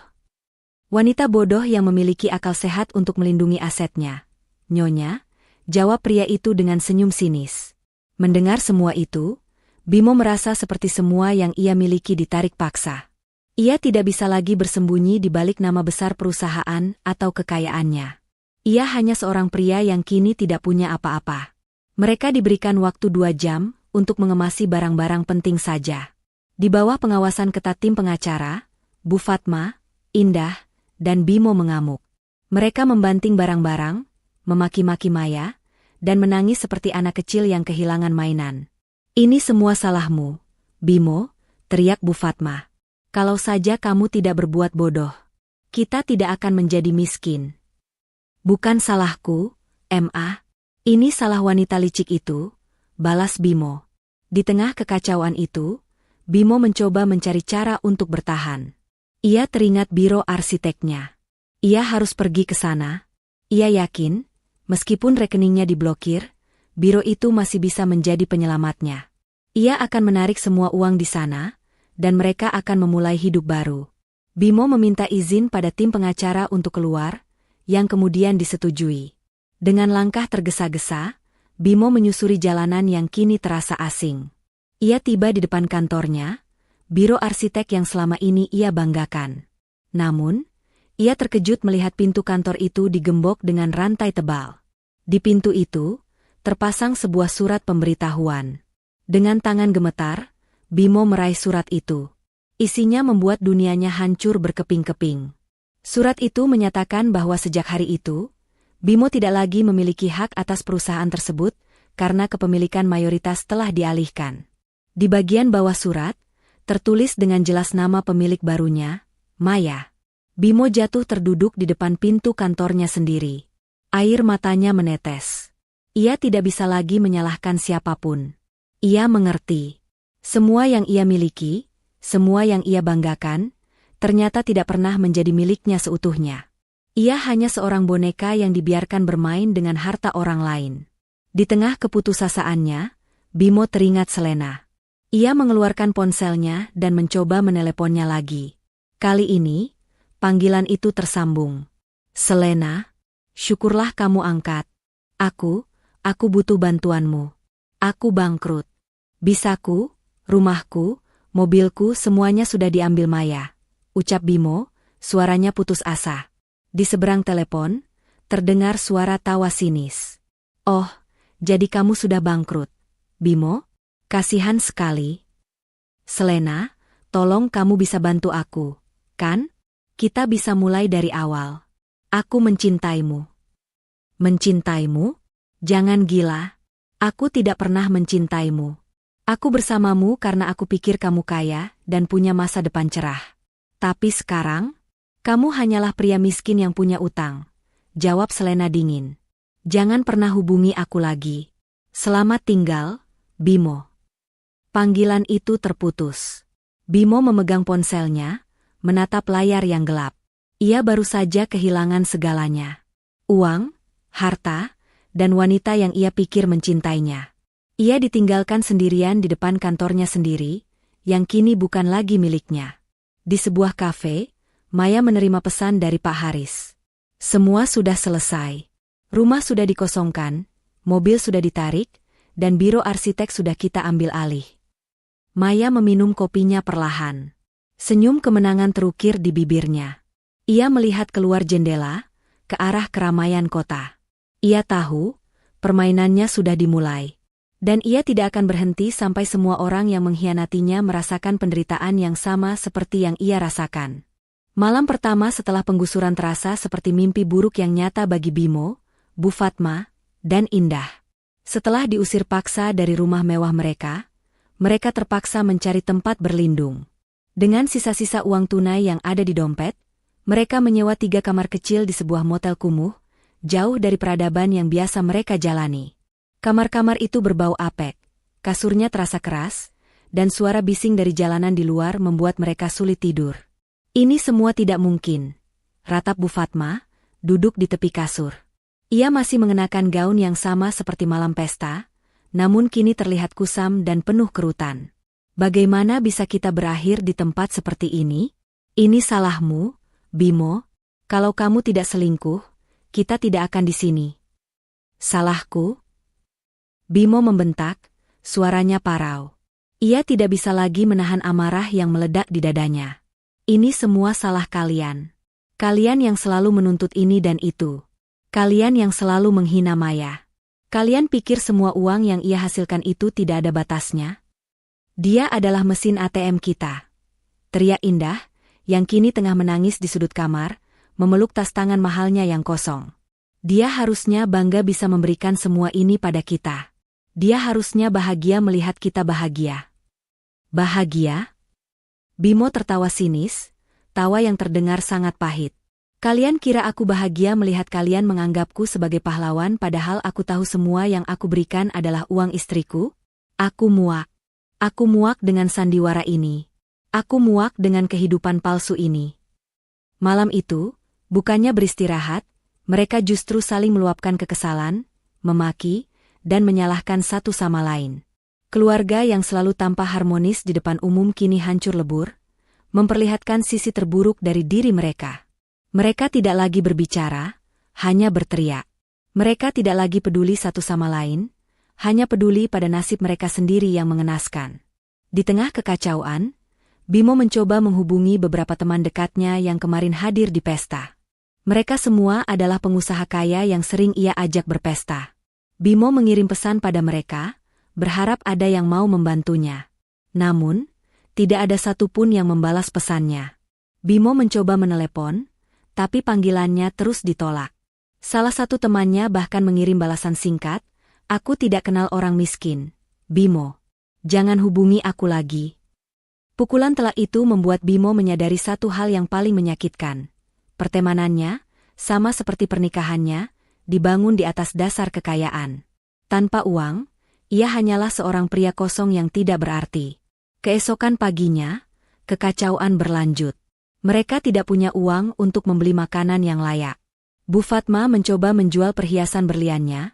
Wanita bodoh yang memiliki akal sehat untuk melindungi asetnya." "Nyonya," jawab pria itu dengan senyum sinis. Mendengar semua itu, Bimo merasa seperti semua yang ia miliki ditarik paksa. Ia tidak bisa lagi bersembunyi di balik nama besar perusahaan atau kekayaannya. Ia hanya seorang pria yang kini tidak punya apa-apa. Mereka diberikan waktu 2 jam untuk mengemasi barang-barang penting saja. Di bawah pengawasan ketat tim pengacara, Bu Fatma, Indah, dan Bimo mengamuk. Mereka membanting barang-barang, memaki-maki Maya, dan menangis seperti anak kecil yang kehilangan mainan. "Ini semua salahmu, Bimo," teriak Bu Fatma. "Kalau saja kamu tidak berbuat bodoh, kita tidak akan menjadi miskin." "Bukan salahku, Ma. Ini salah wanita licik itu," balas Bimo. Di tengah kekacauan itu, Bimo mencoba mencari cara untuk bertahan. Ia teringat biro arsiteknya. Ia harus pergi ke sana. Ia yakin, meskipun rekeningnya diblokir, biro itu masih bisa menjadi penyelamatnya. Ia akan menarik semua uang di sana, dan mereka akan memulai hidup baru. Bimo meminta izin pada tim pengacara untuk keluar, yang kemudian disetujui. Dengan langkah tergesa-gesa, Bimo menyusuri jalanan yang kini terasa asing. Ia tiba di depan kantornya, biro arsitek yang selama ini ia banggakan. Namun, ia terkejut melihat pintu kantor itu digembok dengan rantai tebal. Di pintu itu, terpasang sebuah surat pemberitahuan. Dengan tangan gemetar, Bimo meraih surat itu. Isinya membuat dunianya hancur berkeping-keping. Surat itu menyatakan bahwa sejak hari itu, Bimo tidak lagi memiliki hak atas perusahaan tersebut karena kepemilikan mayoritas telah dialihkan. Di bagian bawah surat, tertulis dengan jelas nama pemilik barunya, Maya. Bimo jatuh terduduk di depan pintu kantornya sendiri. Air matanya menetes. Ia tidak bisa lagi menyalahkan siapapun. Ia mengerti. Semua yang ia miliki, semua yang ia banggakan, ternyata tidak pernah menjadi miliknya seutuhnya. Ia hanya seorang boneka yang dibiarkan bermain dengan harta orang lain. Di tengah keputusasaannya, Bimo teringat Selena. Ia mengeluarkan ponselnya dan mencoba meneleponnya lagi. Kali ini, panggilan itu tersambung. Selena, syukurlah kamu angkat. Aku butuh bantuanmu. Aku bangkrut. Bisaku, rumahku, mobilku semuanya sudah diambil Maya, ucap Bimo, suaranya putus asa. Di seberang telepon, terdengar suara tawa sinis. Oh, jadi kamu sudah bangkrut. Bimo, kasihan sekali. Selena, tolong kamu bisa bantu aku, kan? Kita bisa mulai dari awal. Aku mencintaimu. Mencintaimu? Jangan gila. Aku tidak pernah mencintaimu. Aku bersamamu karena aku pikir kamu kaya dan punya masa depan cerah. Tapi sekarang, kamu hanyalah pria miskin yang punya utang, jawab Selena dingin. Jangan pernah hubungi aku lagi. Selamat tinggal, Bimo. Panggilan itu terputus. Bimo memegang ponselnya, menatap layar yang gelap. Ia baru saja kehilangan segalanya. Uang, harta, dan wanita yang ia pikir mencintainya. Ia ditinggalkan sendirian di depan kantornya sendiri, yang kini bukan lagi miliknya. Di sebuah kafe, Maya menerima pesan dari Pak Haris. Semua sudah selesai. Rumah sudah dikosongkan, mobil sudah ditarik, dan biro arsitek sudah kita ambil alih. Maya meminum kopinya perlahan. Senyum kemenangan terukir di bibirnya. Ia melihat keluar jendela, ke arah keramaian kota. Ia tahu, permainannya sudah dimulai. Dan ia tidak akan berhenti sampai semua orang yang mengkhianatinya merasakan penderitaan yang sama seperti yang ia rasakan. Malam pertama setelah penggusuran terasa seperti mimpi buruk yang nyata bagi Bimo, Bu Fatma, dan Indah. Setelah diusir paksa dari rumah mewah mereka terpaksa mencari tempat berlindung. Dengan sisa-sisa uang tunai yang ada di dompet, mereka menyewa 3 kamar kecil di sebuah motel kumuh, jauh dari peradaban yang biasa mereka jalani. Kamar-kamar itu berbau apek, kasurnya terasa keras, dan suara bising dari jalanan di luar membuat mereka sulit tidur. Ini semua tidak mungkin, ratap Bu Fatma, duduk di tepi kasur. Ia masih mengenakan gaun yang sama seperti malam pesta, namun kini terlihat kusam dan penuh kerutan. Bagaimana bisa kita berakhir di tempat seperti ini? Ini salahmu, Bimo. Kalau kamu tidak selingkuh, kita tidak akan di sini. Salahku? Bimo membentak, suaranya parau. Ia tidak bisa lagi menahan amarah yang meledak di dadanya. Ini semua salah kalian. Kalian yang selalu menuntut ini dan itu. Kalian yang selalu menghina Maya. Kalian pikir semua uang yang ia hasilkan itu tidak ada batasnya? Dia adalah mesin ATM kita. Teriak Indah, yang kini tengah menangis di sudut kamar, memeluk tas tangan mahalnya yang kosong. Dia harusnya bangga bisa memberikan semua ini pada kita. Dia harusnya bahagia melihat kita bahagia. Bahagia? Bimo tertawa sinis, tawa yang terdengar sangat pahit. Kalian kira aku bahagia melihat kalian menganggapku sebagai pahlawan padahal aku tahu semua yang aku berikan adalah uang istriku? Aku muak. Aku muak dengan sandiwara ini. Aku muak dengan kehidupan palsu ini. Malam itu, bukannya beristirahat, mereka justru saling meluapkan kekesalan, memaki, dan menyalahkan satu sama lain. Keluarga yang selalu tampak harmonis di depan umum kini hancur lebur, memperlihatkan sisi terburuk dari diri mereka. Mereka tidak lagi berbicara, hanya berteriak. Mereka tidak lagi peduli satu sama lain, hanya peduli pada nasib mereka sendiri yang mengenaskan. Di tengah kekacauan, Bimo mencoba menghubungi beberapa teman dekatnya yang kemarin hadir di pesta. Mereka semua adalah pengusaha kaya yang sering ia ajak berpesta. Bimo mengirim pesan pada mereka, berharap ada yang mau membantunya. Namun, tidak ada satupun yang membalas pesannya. Bimo mencoba menelepon, tapi panggilannya terus ditolak. Salah satu temannya bahkan mengirim balasan singkat, "Aku tidak kenal orang miskin. Bimo, jangan hubungi aku lagi." Pukulan telak itu membuat Bimo menyadari satu hal yang paling menyakitkan. Pertemanannya, sama seperti pernikahannya, dibangun di atas dasar kekayaan. Tanpa uang, ia hanyalah seorang pria kosong yang tidak berarti. Keesokan paginya, kekacauan berlanjut. Mereka tidak punya uang untuk membeli makanan yang layak. Bu Fatma mencoba menjual perhiasan berliannya,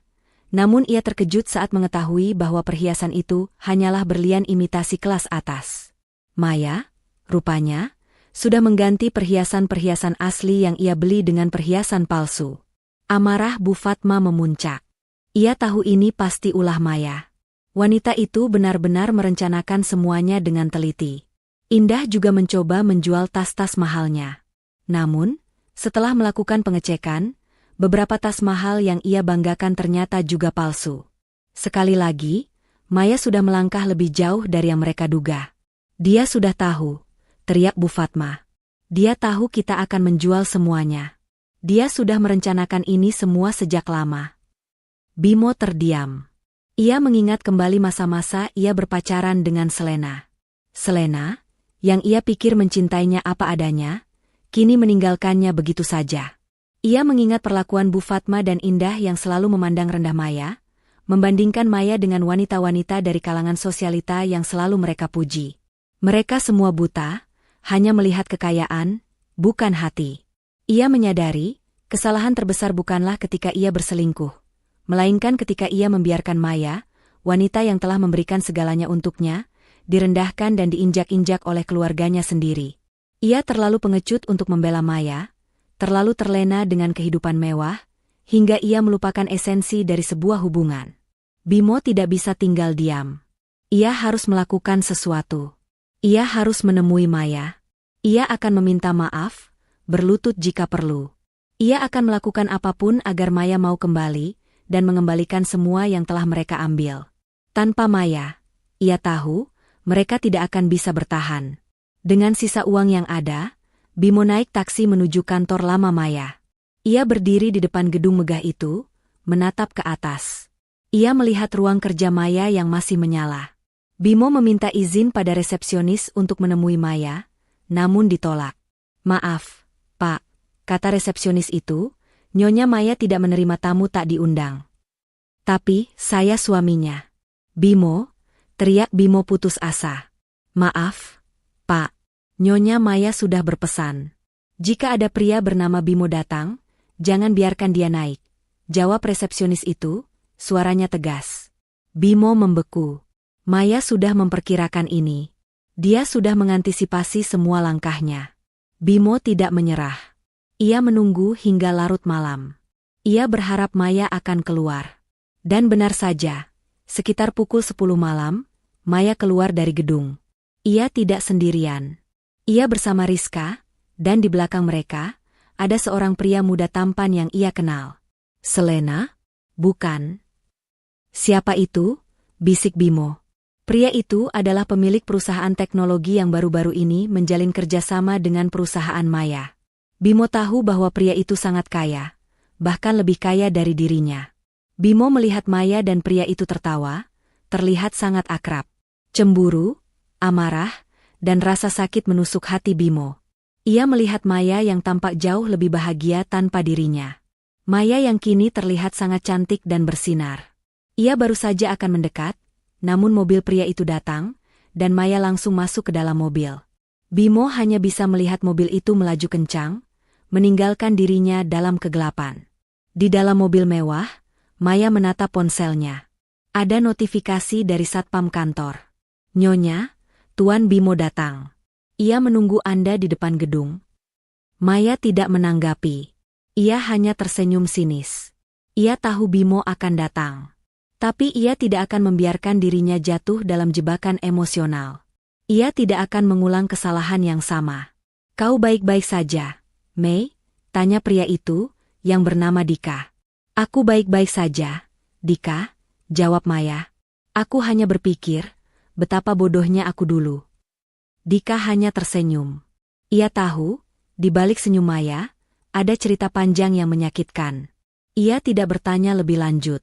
Namun ia terkejut saat mengetahui bahwa perhiasan itu hanyalah berlian imitasi kelas atas. Maya, rupanya, sudah mengganti perhiasan-perhiasan asli yang ia beli dengan perhiasan palsu. Amarah Bu Fatma memuncak. Ia tahu ini pasti ulah Maya. Wanita itu benar-benar merencanakan semuanya dengan teliti. Indah juga mencoba menjual tas-tas mahalnya. Namun, setelah melakukan pengecekan, beberapa tas mahal yang ia banggakan ternyata juga palsu. Sekali lagi, Maya sudah melangkah lebih jauh dari yang mereka duga. Dia sudah tahu, teriak Bu Fatma. Dia tahu kita akan menjual semuanya. Dia sudah merencanakan ini semua sejak lama. Bimo terdiam. Ia mengingat kembali masa-masa ia berpacaran dengan Selena. Selena, yang ia pikir mencintainya apa adanya, kini meninggalkannya begitu saja. Ia mengingat perlakuan Bu Fatma dan Indah yang selalu memandang rendah Maya, membandingkan Maya dengan wanita-wanita dari kalangan sosialita yang selalu mereka puji. Mereka semua buta, hanya melihat kekayaan, bukan hati. Ia menyadari, kesalahan terbesar bukanlah ketika ia berselingkuh, melainkan ketika ia membiarkan Maya, wanita yang telah memberikan segalanya untuknya, direndahkan dan diinjak-injak oleh keluarganya sendiri. Ia terlalu pengecut untuk membela Maya, terlalu terlena dengan kehidupan mewah, hingga ia melupakan esensi dari sebuah hubungan. Bimo tidak bisa tinggal diam. Ia harus melakukan sesuatu. Ia harus menemui Maya. Ia akan meminta maaf, berlutut jika perlu. Ia akan melakukan apapun agar Maya mau kembali, dan mengembalikan semua yang telah mereka ambil. Tanpa Maya, ia tahu, mereka tidak akan bisa bertahan. Dengan sisa uang yang ada, Bimo naik taksi menuju kantor lama Maya. Ia berdiri di depan gedung megah itu, menatap ke atas. Ia melihat ruang kerja Maya yang masih menyala. Bimo meminta izin pada resepsionis untuk menemui Maya, namun ditolak. "Maaf, Pak," kata resepsionis itu, "Nyonya Maya tidak menerima tamu tak diundang." "Tapi, saya suaminya." "Bimo," teriak Bimo putus asa. "Maaf, Pak. Nyonya Maya sudah berpesan. Jika ada pria bernama Bimo datang, jangan biarkan dia naik," jawab resepsionis itu, suaranya tegas. Bimo membeku. Maya sudah memperkirakan ini. Dia sudah mengantisipasi semua langkahnya. Bimo tidak menyerah. Ia menunggu hingga larut malam. Ia berharap Maya akan keluar. Dan benar saja, sekitar pukul 10 malam, Maya keluar dari gedung. Ia tidak sendirian. Ia bersama Rizka, dan di belakang mereka, ada seorang pria muda tampan yang ia kenal. "Selena? Bukan." "Siapa itu?" bisik Bimo. Pria itu adalah pemilik perusahaan teknologi yang baru-baru ini menjalin kerjasama dengan perusahaan Maya. Bimo tahu bahwa pria itu sangat kaya, bahkan lebih kaya dari dirinya. Bimo melihat Maya dan pria itu tertawa, terlihat sangat akrab. Cemburu, amarah, dan rasa sakit menusuk hati Bimo. Ia melihat Maya yang tampak jauh lebih bahagia tanpa dirinya. Maya yang kini terlihat sangat cantik dan bersinar. Ia baru saja akan mendekat, namun mobil pria itu datang, dan Maya langsung masuk ke dalam mobil. Bimo hanya bisa melihat mobil itu melaju kencang, meninggalkan dirinya dalam kegelapan. Di dalam mobil mewah, Maya menatap ponselnya. Ada notifikasi dari satpam kantor. "Nyonya, Tuan Bimo datang. Ia menunggu Anda di depan gedung." Maya tidak menanggapi. Ia hanya tersenyum sinis. Ia tahu Bimo akan datang. Tapi ia tidak akan membiarkan dirinya jatuh dalam jebakan emosional. Ia tidak akan mengulang kesalahan yang sama. "Kau baik-baik saja, Mei?" tanya pria itu, yang bernama Dika. "Aku baik-baik saja, Dika," jawab Maya. "Aku hanya berpikir, betapa bodohnya aku dulu." Dika hanya tersenyum. Ia tahu, di balik senyum Maya, ada cerita panjang yang menyakitkan. Ia tidak bertanya lebih lanjut.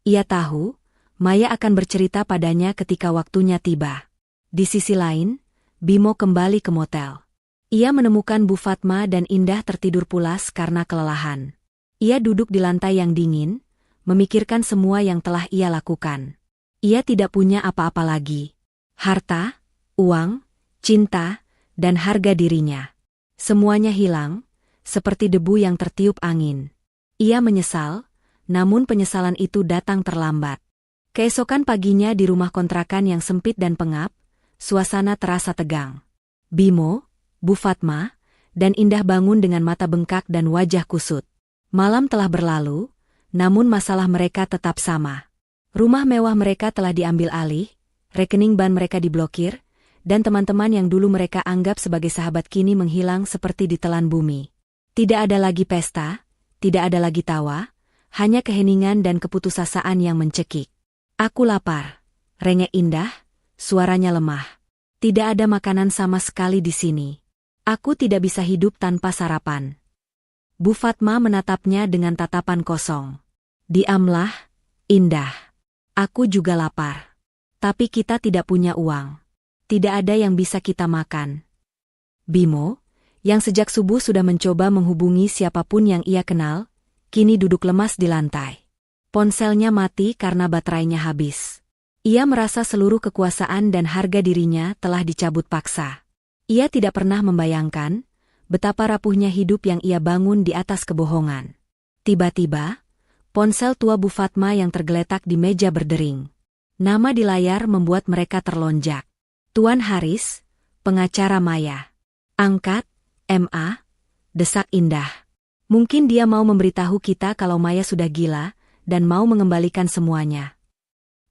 Ia tahu, Maya akan bercerita padanya ketika waktunya tiba. Di sisi lain, Bimo kembali ke motel. Ia menemukan Bu Fatma dan Indah tertidur pulas karena kelelahan. Ia duduk di lantai yang dingin, memikirkan semua yang telah ia lakukan. Ia tidak punya apa-apa lagi. Harta, uang, cinta, dan harga dirinya. Semuanya hilang, seperti debu yang tertiup angin. Ia menyesal, namun penyesalan itu datang terlambat. Keesokan paginya di rumah kontrakan yang sempit dan pengap, suasana terasa tegang. Bimo, Bu Fatma, dan Indah bangun dengan mata bengkak dan wajah kusut. Malam telah berlalu, namun masalah mereka tetap sama. Rumah mewah mereka telah diambil alih, rekening ban mereka diblokir, dan teman-teman yang dulu mereka anggap sebagai sahabat kini menghilang seperti ditelan bumi. Tidak ada lagi pesta, tidak ada lagi tawa, hanya keheningan dan keputusasaan yang mencekik. Aku lapar, rengek Indah, suaranya lemah. Tidak ada makanan sama sekali di sini. Aku tidak bisa hidup tanpa sarapan. Bu Fatma menatapnya dengan tatapan kosong. Diamlah, Indah. Aku juga lapar. Tapi kita tidak punya uang. Tidak ada yang bisa kita makan. Bimo, yang sejak subuh sudah mencoba menghubungi siapapun yang ia kenal, kini duduk lemas di lantai. Ponselnya mati karena baterainya habis. Ia merasa seluruh kekuasaan dan harga dirinya telah dicabut paksa. Ia tidak pernah membayangkan betapa rapuhnya hidup yang ia bangun di atas kebohongan. Tiba-tiba, ponsel tua Bu Fatma yang tergeletak di meja berdering. Nama di layar membuat mereka terlonjak. Tuan Haris, pengacara Maya. Angkat, MA, desak Indah. Mungkin dia mau memberitahu kita kalau Maya sudah gila dan mau mengembalikan semuanya.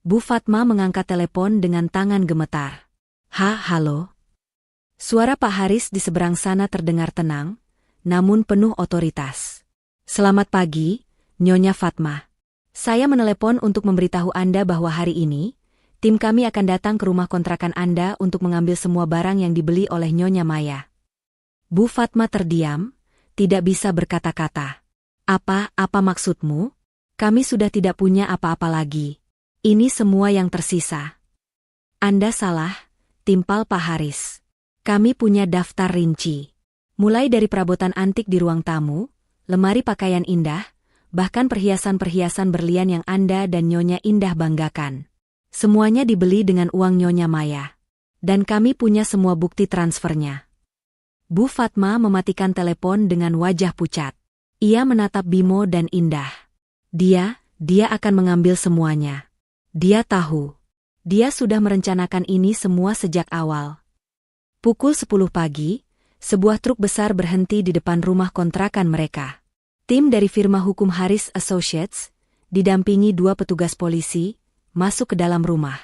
Bu Fatma mengangkat telepon dengan tangan gemetar. Halo. Suara Pak Haris di seberang sana terdengar tenang, namun penuh otoritas. Selamat pagi, Nyonya Fatma. Saya menelepon untuk memberitahu Anda bahwa hari ini, tim kami akan datang ke rumah kontrakan Anda untuk mengambil semua barang yang dibeli oleh Nyonya Maya. Bu Fatma terdiam, tidak bisa berkata-kata. Apa maksudmu? Kami sudah tidak punya apa-apa lagi. Ini semua yang tersisa. Anda salah, timpal Pak Haris. Kami punya daftar rinci. Mulai dari perabotan antik di ruang tamu, lemari pakaian Indah, bahkan perhiasan-perhiasan berlian yang Anda dan Nyonya Indah banggakan. Semuanya dibeli dengan uang Nyonya Maya. Dan kami punya semua bukti transfernya. Bu Fatma mematikan telepon dengan wajah pucat. Ia menatap Bimo dan Indah. Dia akan mengambil semuanya. Dia tahu. Dia sudah merencanakan ini semua sejak awal. Pukul 10 pagi, sebuah truk besar berhenti di depan rumah kontrakan mereka. Tim dari firma hukum Haris Associates, didampingi 2 petugas polisi, masuk ke dalam rumah.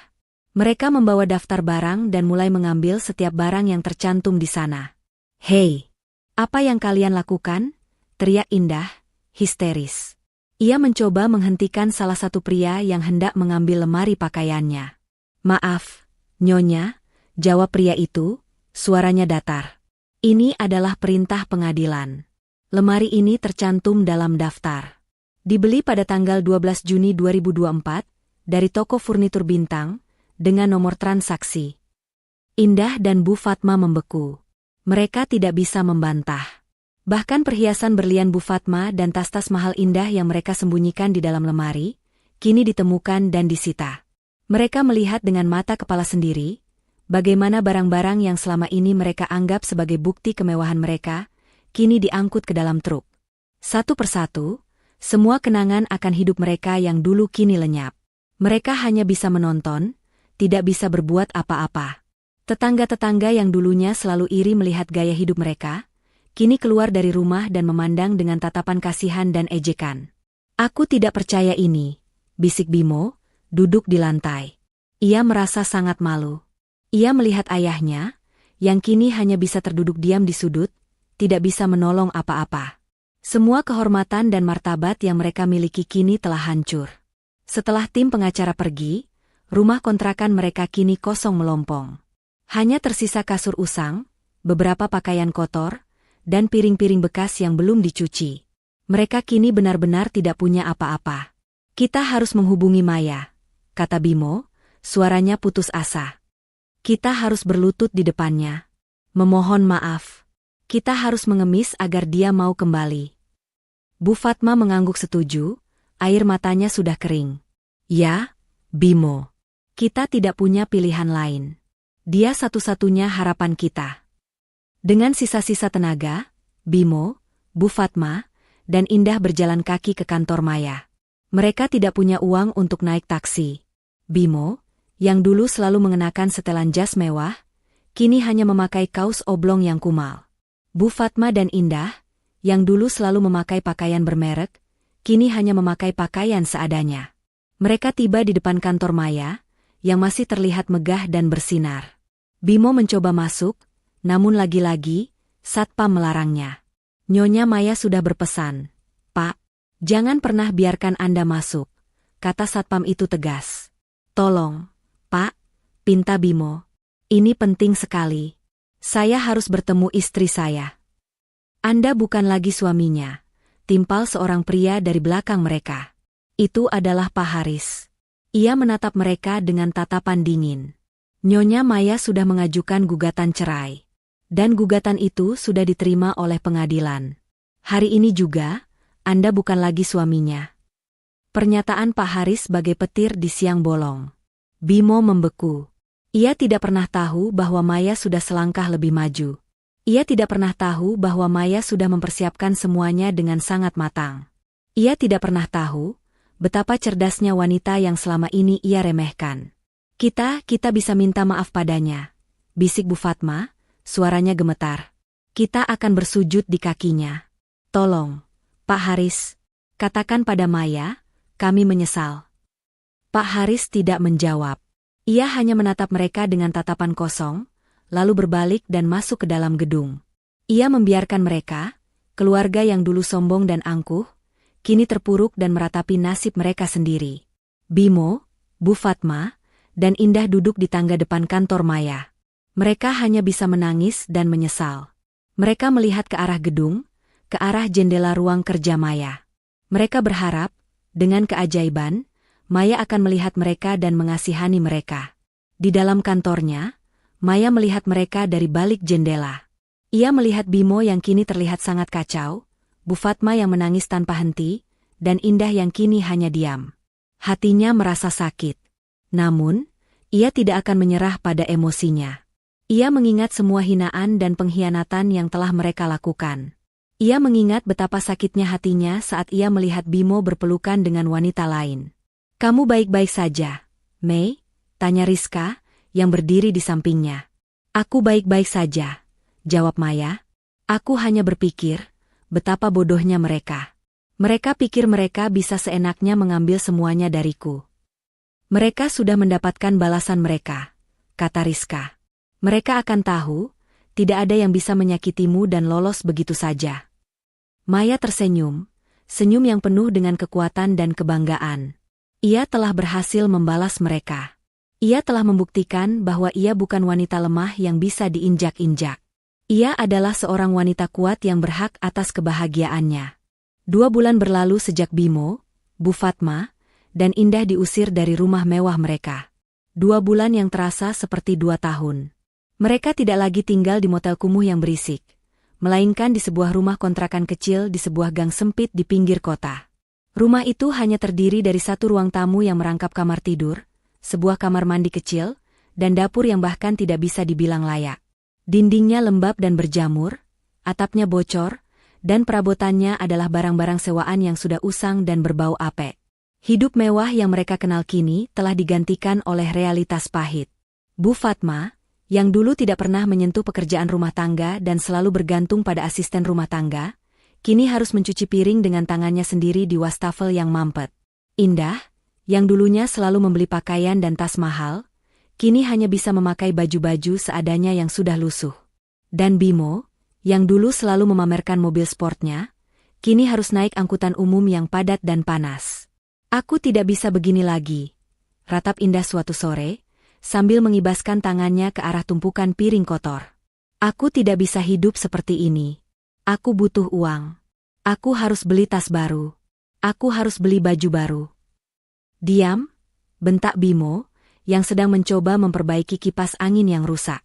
Mereka membawa daftar barang dan mulai mengambil setiap barang yang tercantum di sana. Hei, apa yang kalian lakukan? Teriak Indah, histeris. Ia mencoba menghentikan salah satu pria yang hendak mengambil lemari pakaiannya. Maaf, Nyonya, jawab pria itu, suaranya datar. Ini adalah perintah pengadilan. Lemari ini tercantum dalam daftar. Dibeli pada tanggal 12 Juni 2024 dari toko furnitur Bintang dengan nomor transaksi. Indah dan Bu Fatma membeku. Mereka tidak bisa membantah. Bahkan perhiasan berlian Bu Fatma dan tas-tas mahal Indah yang mereka sembunyikan di dalam lemari, kini ditemukan dan disita. Mereka melihat dengan mata kepala sendiri, bagaimana barang-barang yang selama ini mereka anggap sebagai bukti kemewahan mereka, kini diangkut ke dalam truk. Satu persatu, semua kenangan akan hidup mereka yang dulu kini lenyap. Mereka hanya bisa menonton, tidak bisa berbuat apa-apa. Tetangga-tetangga yang dulunya selalu iri melihat gaya hidup mereka, kini keluar dari rumah dan memandang dengan tatapan kasihan dan ejekan. Aku tidak percaya ini, bisik Bimo, duduk di lantai. Ia merasa sangat malu. Ia melihat ayahnya, yang kini hanya bisa terduduk diam di sudut, tidak bisa menolong apa-apa. Semua kehormatan dan martabat yang mereka miliki kini telah hancur. Setelah tim pengacara pergi, rumah kontrakan mereka kini kosong melompong. Hanya tersisa kasur usang, beberapa pakaian kotor, dan piring-piring bekas yang belum dicuci. Mereka kini benar-benar tidak punya apa-apa. Kita harus menghubungi Maya, kata Bimo, suaranya putus asa. Kita harus berlutut di depannya. Memohon maaf. Kita harus mengemis agar dia mau kembali. Bu Fatma mengangguk setuju, air matanya sudah kering. Ya, Bimo. Kita tidak punya pilihan lain. Dia satu-satunya harapan kita. Dengan sisa-sisa tenaga, Bimo, Bu Fatma, dan Indah berjalan kaki ke kantor Maya. Mereka tidak punya uang untuk naik taksi. Bimo, yang dulu selalu mengenakan setelan jas mewah, kini hanya memakai kaos oblong yang kumal. Bu Fatma dan Indah, yang dulu selalu memakai pakaian bermerek, kini hanya memakai pakaian seadanya. Mereka tiba di depan kantor Maya, yang masih terlihat megah dan bersinar. Bimo mencoba masuk, namun lagi-lagi, satpam melarangnya. Nyonya Maya sudah berpesan, "Pak, jangan pernah biarkan Anda masuk," kata satpam itu tegas. "Tolong, Pak," pinta Bimo. "Ini penting sekali. Saya harus bertemu istri saya." "Anda bukan lagi suaminya," timpal seorang pria dari belakang mereka. Itu adalah Pak Haris. Ia menatap mereka dengan tatapan dingin. Nyonya Maya sudah mengajukan gugatan cerai. Dan gugatan itu sudah diterima oleh pengadilan. Hari ini juga, Anda bukan lagi suaminya. Pernyataan Pak Haris bagai petir di siang bolong. Bimo membeku. Ia tidak pernah tahu bahwa Maya sudah selangkah lebih maju. Ia tidak pernah tahu bahwa Maya sudah mempersiapkan semuanya dengan sangat matang. Ia tidak pernah tahu betapa cerdasnya wanita yang selama ini ia remehkan. Kita bisa minta maaf padanya," bisik Bu Fatma, suaranya gemetar. "Kita akan bersujud di kakinya. Tolong, Pak Haris, katakan pada Maya, kami menyesal." Pak Haris tidak menjawab. Ia hanya menatap mereka dengan tatapan kosong, lalu berbalik dan masuk ke dalam gedung. Ia membiarkan mereka, keluarga yang dulu sombong dan angkuh, kini terpuruk dan meratapi nasib mereka sendiri. Bimo, Bu Fatma, dan Indah duduk di tangga depan kantor Maya. Mereka hanya bisa menangis dan menyesal. Mereka melihat ke arah gedung, ke arah jendela ruang kerja Maya. Mereka berharap, dengan keajaiban, Maya akan melihat mereka dan mengasihani mereka. Di dalam kantornya, Maya melihat mereka dari balik jendela. Ia melihat Bimo yang kini terlihat sangat kacau, Bu Fatma yang menangis tanpa henti, dan Indah yang kini hanya diam. Hatinya merasa sakit. Namun, ia tidak akan menyerah pada emosinya. Ia mengingat semua hinaan dan pengkhianatan yang telah mereka lakukan. Ia mengingat betapa sakitnya hatinya saat ia melihat Bimo berpelukan dengan wanita lain. "Kamu baik-baik saja, Mei?" tanya Rizka, yang berdiri di sampingnya. "Aku baik-baik saja," jawab Maya. "Aku hanya berpikir, betapa bodohnya mereka. Mereka pikir mereka bisa seenaknya mengambil semuanya dariku. Mereka sudah mendapatkan balasan mereka," kata Rizka. "Mereka akan tahu, tidak ada yang bisa menyakitimu dan lolos begitu saja." Maya tersenyum, senyum yang penuh dengan kekuatan dan kebanggaan. Ia telah berhasil membalas mereka. Ia telah membuktikan bahwa ia bukan wanita lemah yang bisa diinjak-injak. Ia adalah seorang wanita kuat yang berhak atas kebahagiaannya. 2 bulan berlalu sejak Bimo, Bu Fatma, dan Indah diusir dari rumah mewah mereka. 2 bulan yang terasa seperti 2 tahun. Mereka tidak lagi tinggal di motel kumuh yang berisik, melainkan di sebuah rumah kontrakan kecil di sebuah gang sempit di pinggir kota. Rumah itu hanya terdiri dari 1 ruang tamu yang merangkap kamar tidur, sebuah kamar mandi kecil, dan dapur yang bahkan tidak bisa dibilang layak. Dindingnya lembab dan berjamur, atapnya bocor, dan perabotannya adalah barang-barang sewaan yang sudah usang dan berbau apek. Hidup mewah yang mereka kenal kini telah digantikan oleh realitas pahit. Bu Fatma, yang dulu tidak pernah menyentuh pekerjaan rumah tangga dan selalu bergantung pada asisten rumah tangga, kini harus mencuci piring dengan tangannya sendiri di wastafel yang mampet. Indah, yang dulunya selalu membeli pakaian dan tas mahal, kini hanya bisa memakai baju-baju seadanya yang sudah lusuh. Dan Bimo, yang dulu selalu memamerkan mobil sportnya, kini harus naik angkutan umum yang padat dan panas. "Aku tidak bisa begini lagi," ratap Indah suatu sore, sambil mengibaskan tangannya ke arah tumpukan piring kotor. "Aku tidak bisa hidup seperti ini. Aku butuh uang. Aku harus beli tas baru. Aku harus beli baju baru." "Diam," bentak Bimo, yang sedang mencoba memperbaiki kipas angin yang rusak.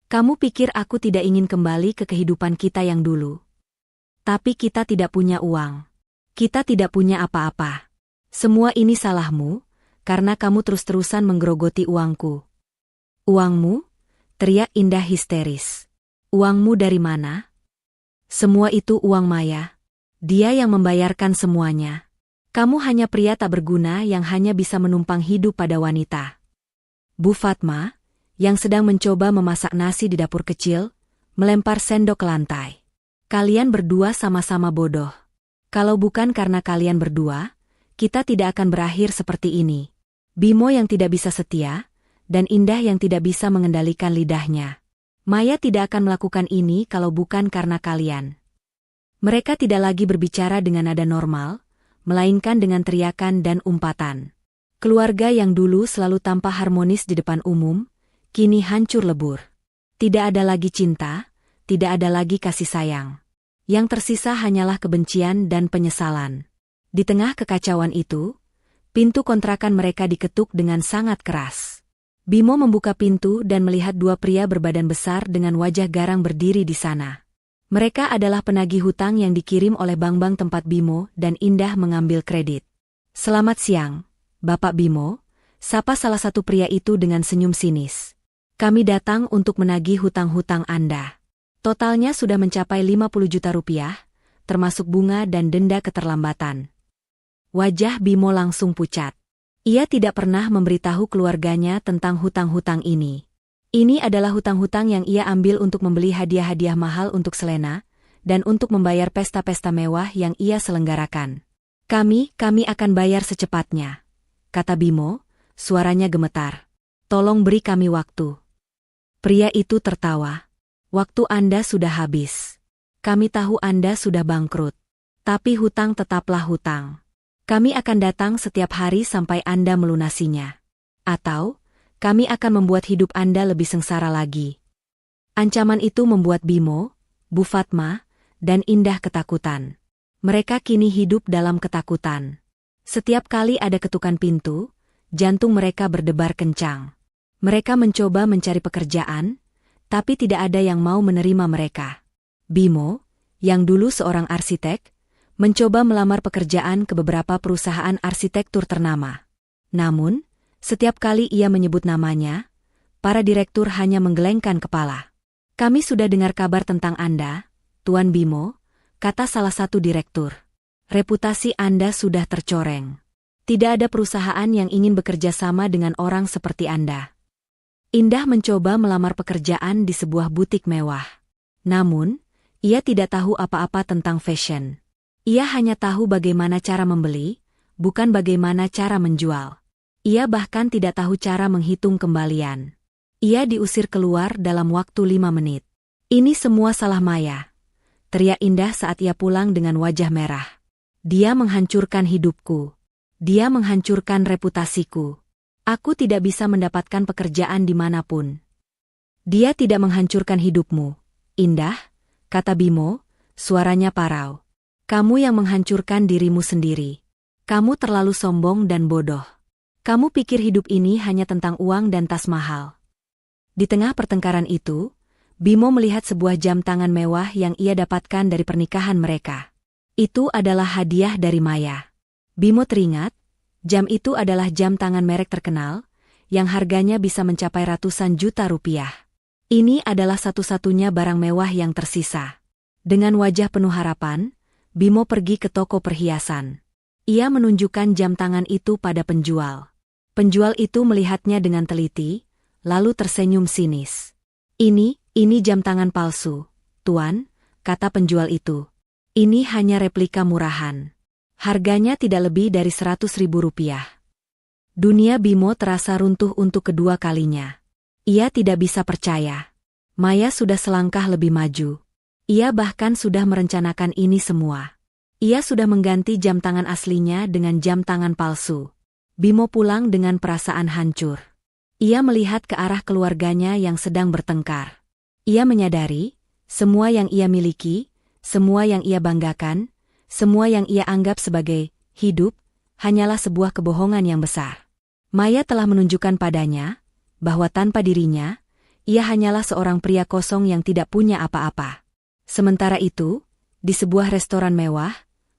"Kamu pikir aku tidak ingin kembali ke kehidupan kita yang dulu? Tapi kita tidak punya uang. Kita tidak punya apa-apa. Semua ini salahmu, karena kamu terus-terusan menggerogoti uangku." "Uangmu?" teriak Indah histeris. "Uangmu dari mana?" "Semua itu uang Maya. Dia yang membayarkan semuanya. Kamu hanya pria tak berguna yang hanya bisa menumpang hidup pada wanita. Bu Fatma, yang sedang mencoba memasak nasi di dapur kecil, melempar sendok ke lantai. Kalian berdua sama-sama bodoh. Kalau bukan karena kalian berdua, kita tidak akan berakhir seperti ini. Bimo yang tidak bisa setia, dan Indah yang tidak bisa mengendalikan lidahnya. Maya tidak akan melakukan ini kalau bukan karena kalian. Mereka tidak lagi berbicara dengan nada normal, melainkan dengan teriakan dan umpatan. Keluarga yang dulu selalu tampak harmonis di depan umum, kini hancur lebur. Tidak ada lagi cinta, tidak ada lagi kasih sayang. Yang tersisa hanyalah kebencian dan penyesalan. Di tengah kekacauan itu, pintu kontrakan mereka diketuk dengan sangat keras. Bimo membuka pintu dan melihat dua pria berbadan besar dengan wajah garang berdiri di sana. Mereka adalah penagih hutang yang dikirim oleh bank-bank tempat Bimo dan Indah mengambil kredit. "Selamat siang, Bapak Bimo," sapa salah satu pria itu dengan senyum sinis. "Kami datang untuk menagih hutang-hutang Anda. Totalnya sudah mencapai 50 juta rupiah, termasuk bunga dan denda keterlambatan." Wajah Bimo langsung pucat. Ia tidak pernah memberitahu keluarganya tentang hutang-hutang ini. Ini adalah hutang-hutang yang ia ambil untuk membeli hadiah-hadiah mahal untuk Selena, dan untuk membayar pesta-pesta mewah yang ia selenggarakan. Kami akan bayar secepatnya," kata Bimo, suaranya gemetar. "Tolong beri kami waktu." Pria itu tertawa. "Waktu Anda sudah habis. Kami tahu Anda sudah bangkrut. Tapi hutang tetaplah hutang. Kami akan datang setiap hari sampai Anda melunasinya. Atau, kami akan membuat hidup Anda lebih sengsara lagi." Ancaman itu membuat Bimo, Bu Fatma, dan Indah ketakutan. Mereka kini hidup dalam ketakutan. Setiap kali ada ketukan pintu, jantung mereka berdebar kencang. Mereka mencoba mencari pekerjaan, tapi tidak ada yang mau menerima mereka. Bimo, yang dulu seorang arsitek, mencoba melamar pekerjaan ke beberapa perusahaan arsitektur ternama. Namun, setiap kali ia menyebut namanya, para direktur hanya menggelengkan kepala. "Kami sudah dengar kabar tentang Anda, Tuan Bimo," kata salah satu direktur. "Reputasi Anda sudah tercoreng. Tidak ada perusahaan yang ingin bekerja sama dengan orang seperti Anda." Indah mencoba melamar pekerjaan di sebuah butik mewah. Namun, ia tidak tahu apa-apa tentang fashion. Ia hanya tahu bagaimana cara membeli, bukan bagaimana cara menjual. Ia bahkan tidak tahu cara menghitung kembalian. Ia diusir keluar dalam waktu 5 menit. "Ini semua salah Maya," teriak Indah saat ia pulang dengan wajah merah. "Dia menghancurkan hidupku. Dia menghancurkan reputasiku. Aku tidak bisa mendapatkan pekerjaan dimanapun." "Dia tidak menghancurkan hidupmu, Indah," kata Bimo, suaranya parau. "Kamu yang menghancurkan dirimu sendiri. Kamu terlalu sombong dan bodoh. Kamu pikir hidup ini hanya tentang uang dan tas mahal." Di tengah pertengkaran itu, Bimo melihat sebuah jam tangan mewah yang ia dapatkan dari pernikahan mereka. Itu adalah hadiah dari Maya. Bimo teringat, jam itu adalah jam tangan merek terkenal, yang harganya bisa mencapai ratusan juta rupiah. Ini adalah satu-satunya barang mewah yang tersisa. Dengan wajah penuh harapan, Bimo pergi ke toko perhiasan. Ia menunjukkan jam tangan itu pada penjual. Penjual itu melihatnya dengan teliti, lalu tersenyum sinis. Ini jam tangan palsu, Tuan," kata penjual itu. "Ini hanya replika murahan. Harganya tidak lebih dari 100.000 rupiah." Dunia Bimo terasa runtuh untuk kedua kalinya. Ia tidak bisa percaya. Maya sudah selangkah lebih maju. Ia bahkan sudah merencanakan ini semua. Ia sudah mengganti jam tangan aslinya dengan jam tangan palsu. Bimo pulang dengan perasaan hancur. Ia melihat ke arah keluarganya yang sedang bertengkar. Ia menyadari, semua yang ia miliki, semua yang ia banggakan, semua yang ia anggap sebagai hidup, hanyalah sebuah kebohongan yang besar. Maya telah menunjukkan padanya, bahwa tanpa dirinya, ia hanyalah seorang pria kosong yang tidak punya apa-apa. Sementara itu, di sebuah restoran mewah,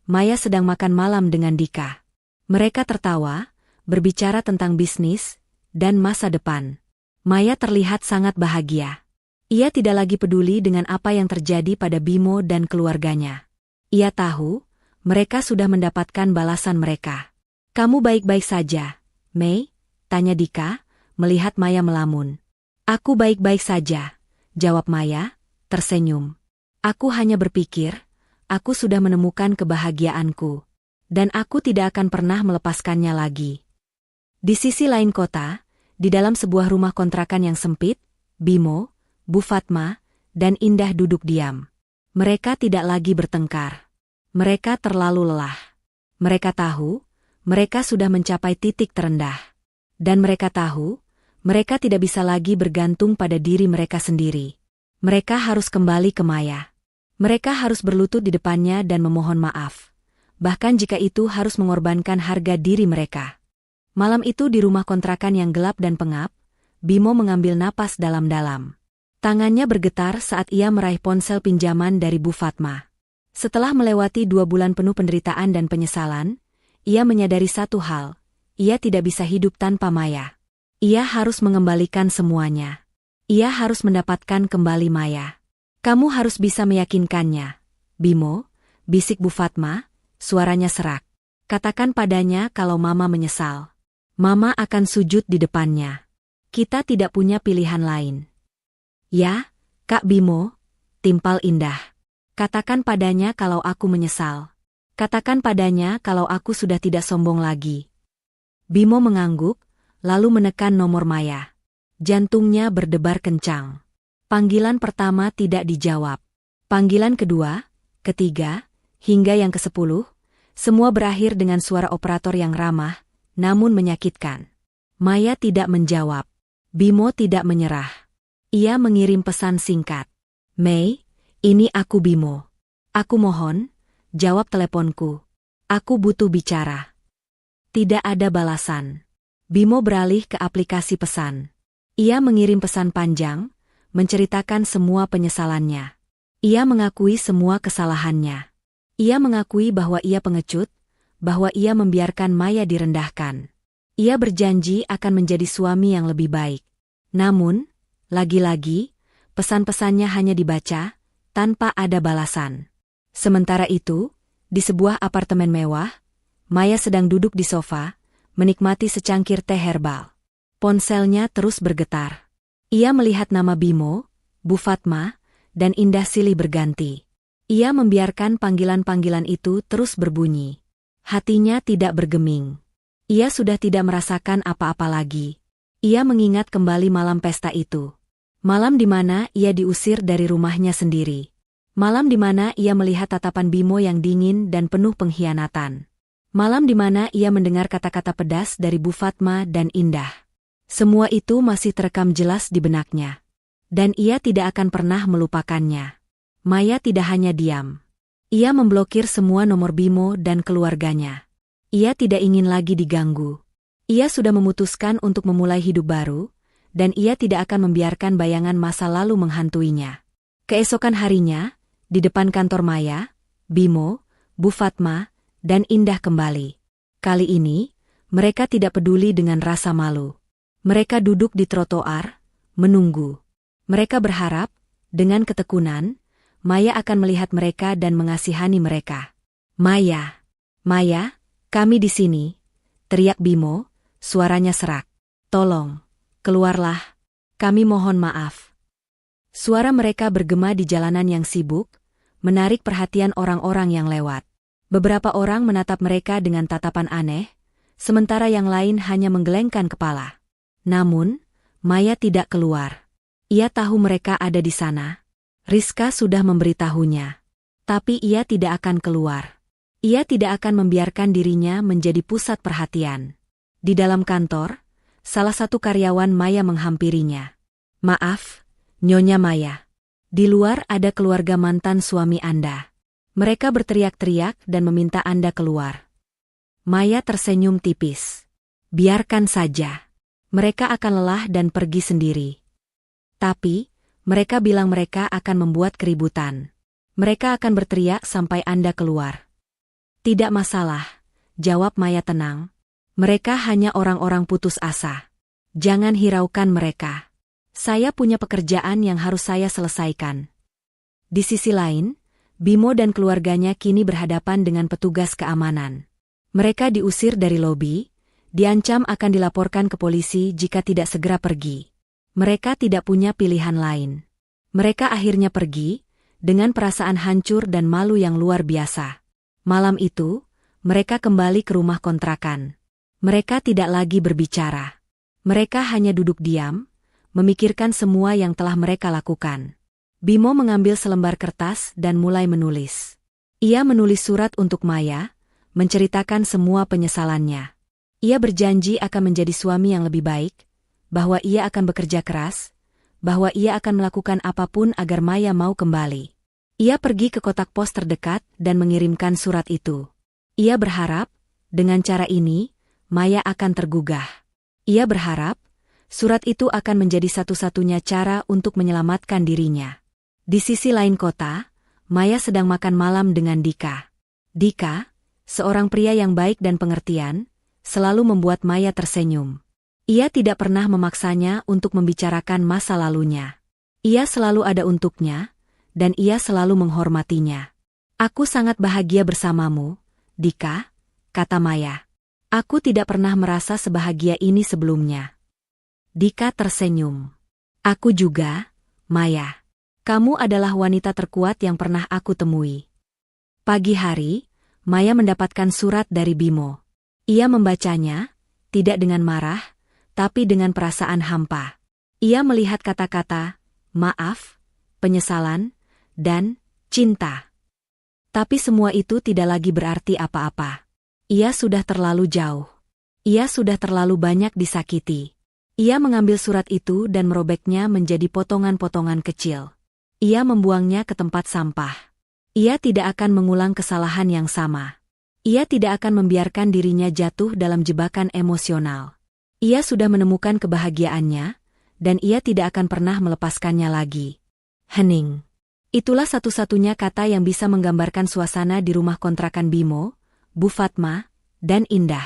Maya sedang makan malam dengan Dika. Mereka tertawa, berbicara tentang bisnis dan masa depan. Maya terlihat sangat bahagia. Ia tidak lagi peduli dengan apa yang terjadi pada Bimo dan keluarganya. Ia tahu, Mereka sudah mendapatkan balasan mereka. Kamu baik-baik saja, Mei? Tanya Dika, melihat Maya melamun. Aku baik-baik saja, jawab Maya, tersenyum. Aku hanya berpikir, aku sudah menemukan kebahagiaanku. Dan aku tidak akan pernah melepaskannya lagi. Di sisi lain kota, di dalam sebuah rumah kontrakan yang sempit, Bimo, Bu Fatma, dan Indah duduk diam. Mereka tidak lagi bertengkar. Mereka terlalu lelah. Mereka tahu, mereka sudah mencapai titik terendah. Dan mereka tahu, mereka tidak bisa lagi bergantung pada diri mereka sendiri. Mereka harus kembali ke Maya. Mereka harus berlutut di depannya dan memohon maaf. Bahkan jika itu harus mengorbankan harga diri mereka. Malam itu di rumah kontrakan yang gelap dan pengap, Bimo mengambil napas dalam-dalam. Tangannya bergetar saat ia meraih ponsel pinjaman dari Bu Fatma. Setelah melewati 2 bulan penuh penderitaan dan penyesalan, ia menyadari satu hal, ia tidak bisa hidup tanpa Maya. Ia harus mengembalikan semuanya. Ia harus mendapatkan kembali Maya. Kamu harus bisa meyakinkannya, Bimo, bisik Bu Fatma, suaranya serak. Katakan padanya kalau Mama menyesal. Mama akan sujud di depannya. Kita tidak punya pilihan lain. Ya, Kak Bimo, timpal Indah. Katakan padanya kalau aku menyesal. Katakan padanya kalau aku sudah tidak sombong lagi. Bimo mengangguk, lalu menekan nomor Maya. Jantungnya berdebar kencang. Panggilan pertama tidak dijawab. Panggilan kedua, ketiga, hingga yang ke-10, semua berakhir dengan suara operator yang ramah, namun menyakitkan. Maya tidak menjawab. Bimo tidak menyerah. Ia mengirim pesan singkat. Mei, ini aku Bimo. Aku mohon, jawab teleponku. Aku butuh bicara. Tidak ada balasan. Bimo beralih ke aplikasi pesan. Ia mengirim pesan panjang, menceritakan semua penyesalannya. Ia mengakui semua kesalahannya. Ia mengakui bahwa ia pengecut, bahwa ia membiarkan Maya direndahkan. Ia berjanji akan menjadi suami yang lebih baik. Namun, lagi-lagi, pesan-pesannya hanya dibaca, tanpa ada balasan. Sementara itu, di sebuah apartemen mewah, Maya sedang duduk di sofa, menikmati secangkir teh herbal. Ponselnya terus bergetar. Ia melihat nama Bimo, Bu Fatma, dan Indah silih berganti. Ia membiarkan panggilan-panggilan itu terus berbunyi. Hatinya tidak bergeming. Ia sudah tidak merasakan apa-apa lagi. Ia mengingat kembali malam pesta itu. Malam di mana ia diusir dari rumahnya sendiri. Malam di mana ia melihat tatapan Bimo yang dingin dan penuh pengkhianatan. Malam di mana ia mendengar kata-kata pedas dari Bu Fatma dan Indah. Semua itu masih terekam jelas di benaknya. Dan ia tidak akan pernah melupakannya. Maya tidak hanya diam. Ia memblokir semua nomor Bimo dan keluarganya. Ia tidak ingin lagi diganggu. Ia sudah memutuskan untuk memulai hidup baru, dan ia tidak akan membiarkan bayangan masa lalu menghantuinya. Keesokan harinya, di depan kantor Maya, Bimo, Bu Fatma, dan Indah kembali. Kali ini, mereka tidak peduli dengan rasa malu. Mereka duduk di trotoar, menunggu. Mereka berharap, dengan ketekunan, Maya akan melihat mereka dan mengasihani mereka. Maya, Maya, kami di sini, teriak Bimo, suaranya serak. Tolong, keluarlah, kami mohon maaf. Suara mereka bergema di jalanan yang sibuk, menarik perhatian orang-orang yang lewat. Beberapa orang menatap mereka dengan tatapan aneh, sementara yang lain hanya menggelengkan kepala. Namun, Maya tidak keluar. Ia tahu mereka ada di sana. Rizka sudah memberitahunya. Tapi ia tidak akan keluar. Ia tidak akan membiarkan dirinya menjadi pusat perhatian. Di dalam kantor, salah satu karyawan Maya menghampirinya. Maaf, Nyonya Maya. Di luar ada keluarga mantan suami Anda. Mereka berteriak-teriak dan meminta Anda keluar. Maya tersenyum tipis. Biarkan saja. Mereka akan lelah dan pergi sendiri. Tapi, mereka bilang mereka akan membuat keributan. Mereka akan berteriak sampai Anda keluar. Tidak masalah, jawab Maya tenang. Mereka hanya orang-orang putus asa. Jangan hiraukan mereka. Saya punya pekerjaan yang harus saya selesaikan. Di sisi lain, Bimo dan keluarganya kini berhadapan dengan petugas keamanan. Mereka diusir dari lobi, diancam akan dilaporkan ke polisi jika tidak segera pergi. Mereka tidak punya pilihan lain. Mereka akhirnya pergi, dengan perasaan hancur dan malu yang luar biasa. Malam itu, mereka kembali ke rumah kontrakan. Mereka tidak lagi berbicara. Mereka hanya duduk diam, memikirkan semua yang telah mereka lakukan. Bimo mengambil selembar kertas dan mulai menulis. Ia menulis surat untuk Maya, menceritakan semua penyesalannya. Ia berjanji akan menjadi suami yang lebih baik, bahwa ia akan bekerja keras, bahwa ia akan melakukan apapun agar Maya mau kembali. Ia pergi ke kotak pos terdekat dan mengirimkan surat itu. Ia berharap, dengan cara ini, Maya akan tergugah. Ia berharap, surat itu akan menjadi satu-satunya cara untuk menyelamatkan dirinya. Di sisi lain kota, Maya sedang makan malam dengan Dika. Dika, seorang pria yang baik dan pengertian, selalu membuat Maya tersenyum. Ia tidak pernah memaksanya untuk membicarakan masa lalunya. Ia selalu ada untuknya, dan ia selalu menghormatinya. Aku sangat bahagia bersamamu, Dika, kata Maya. Aku tidak pernah merasa sebahagia ini sebelumnya. Dika tersenyum. Aku juga, Maya. Kamu adalah wanita terkuat yang pernah aku temui. Pagi hari, Maya mendapatkan surat dari Bimo. Ia membacanya, tidak dengan marah, tapi dengan perasaan hampa. Ia melihat kata-kata, maaf, penyesalan, dan cinta. Tapi semua itu tidak lagi berarti apa-apa. Ia sudah terlalu jauh. Ia sudah terlalu banyak disakiti. Ia mengambil surat itu dan merobeknya menjadi potongan-potongan kecil. Ia membuangnya ke tempat sampah. Ia tidak akan mengulang kesalahan yang sama. Ia tidak akan membiarkan dirinya jatuh dalam jebakan emosional. Ia sudah menemukan kebahagiaannya, dan ia tidak akan pernah melepaskannya lagi. Hening. Itulah satu-satunya kata yang bisa menggambarkan suasana di rumah kontrakan Bimo, Bu Fatma, dan Indah.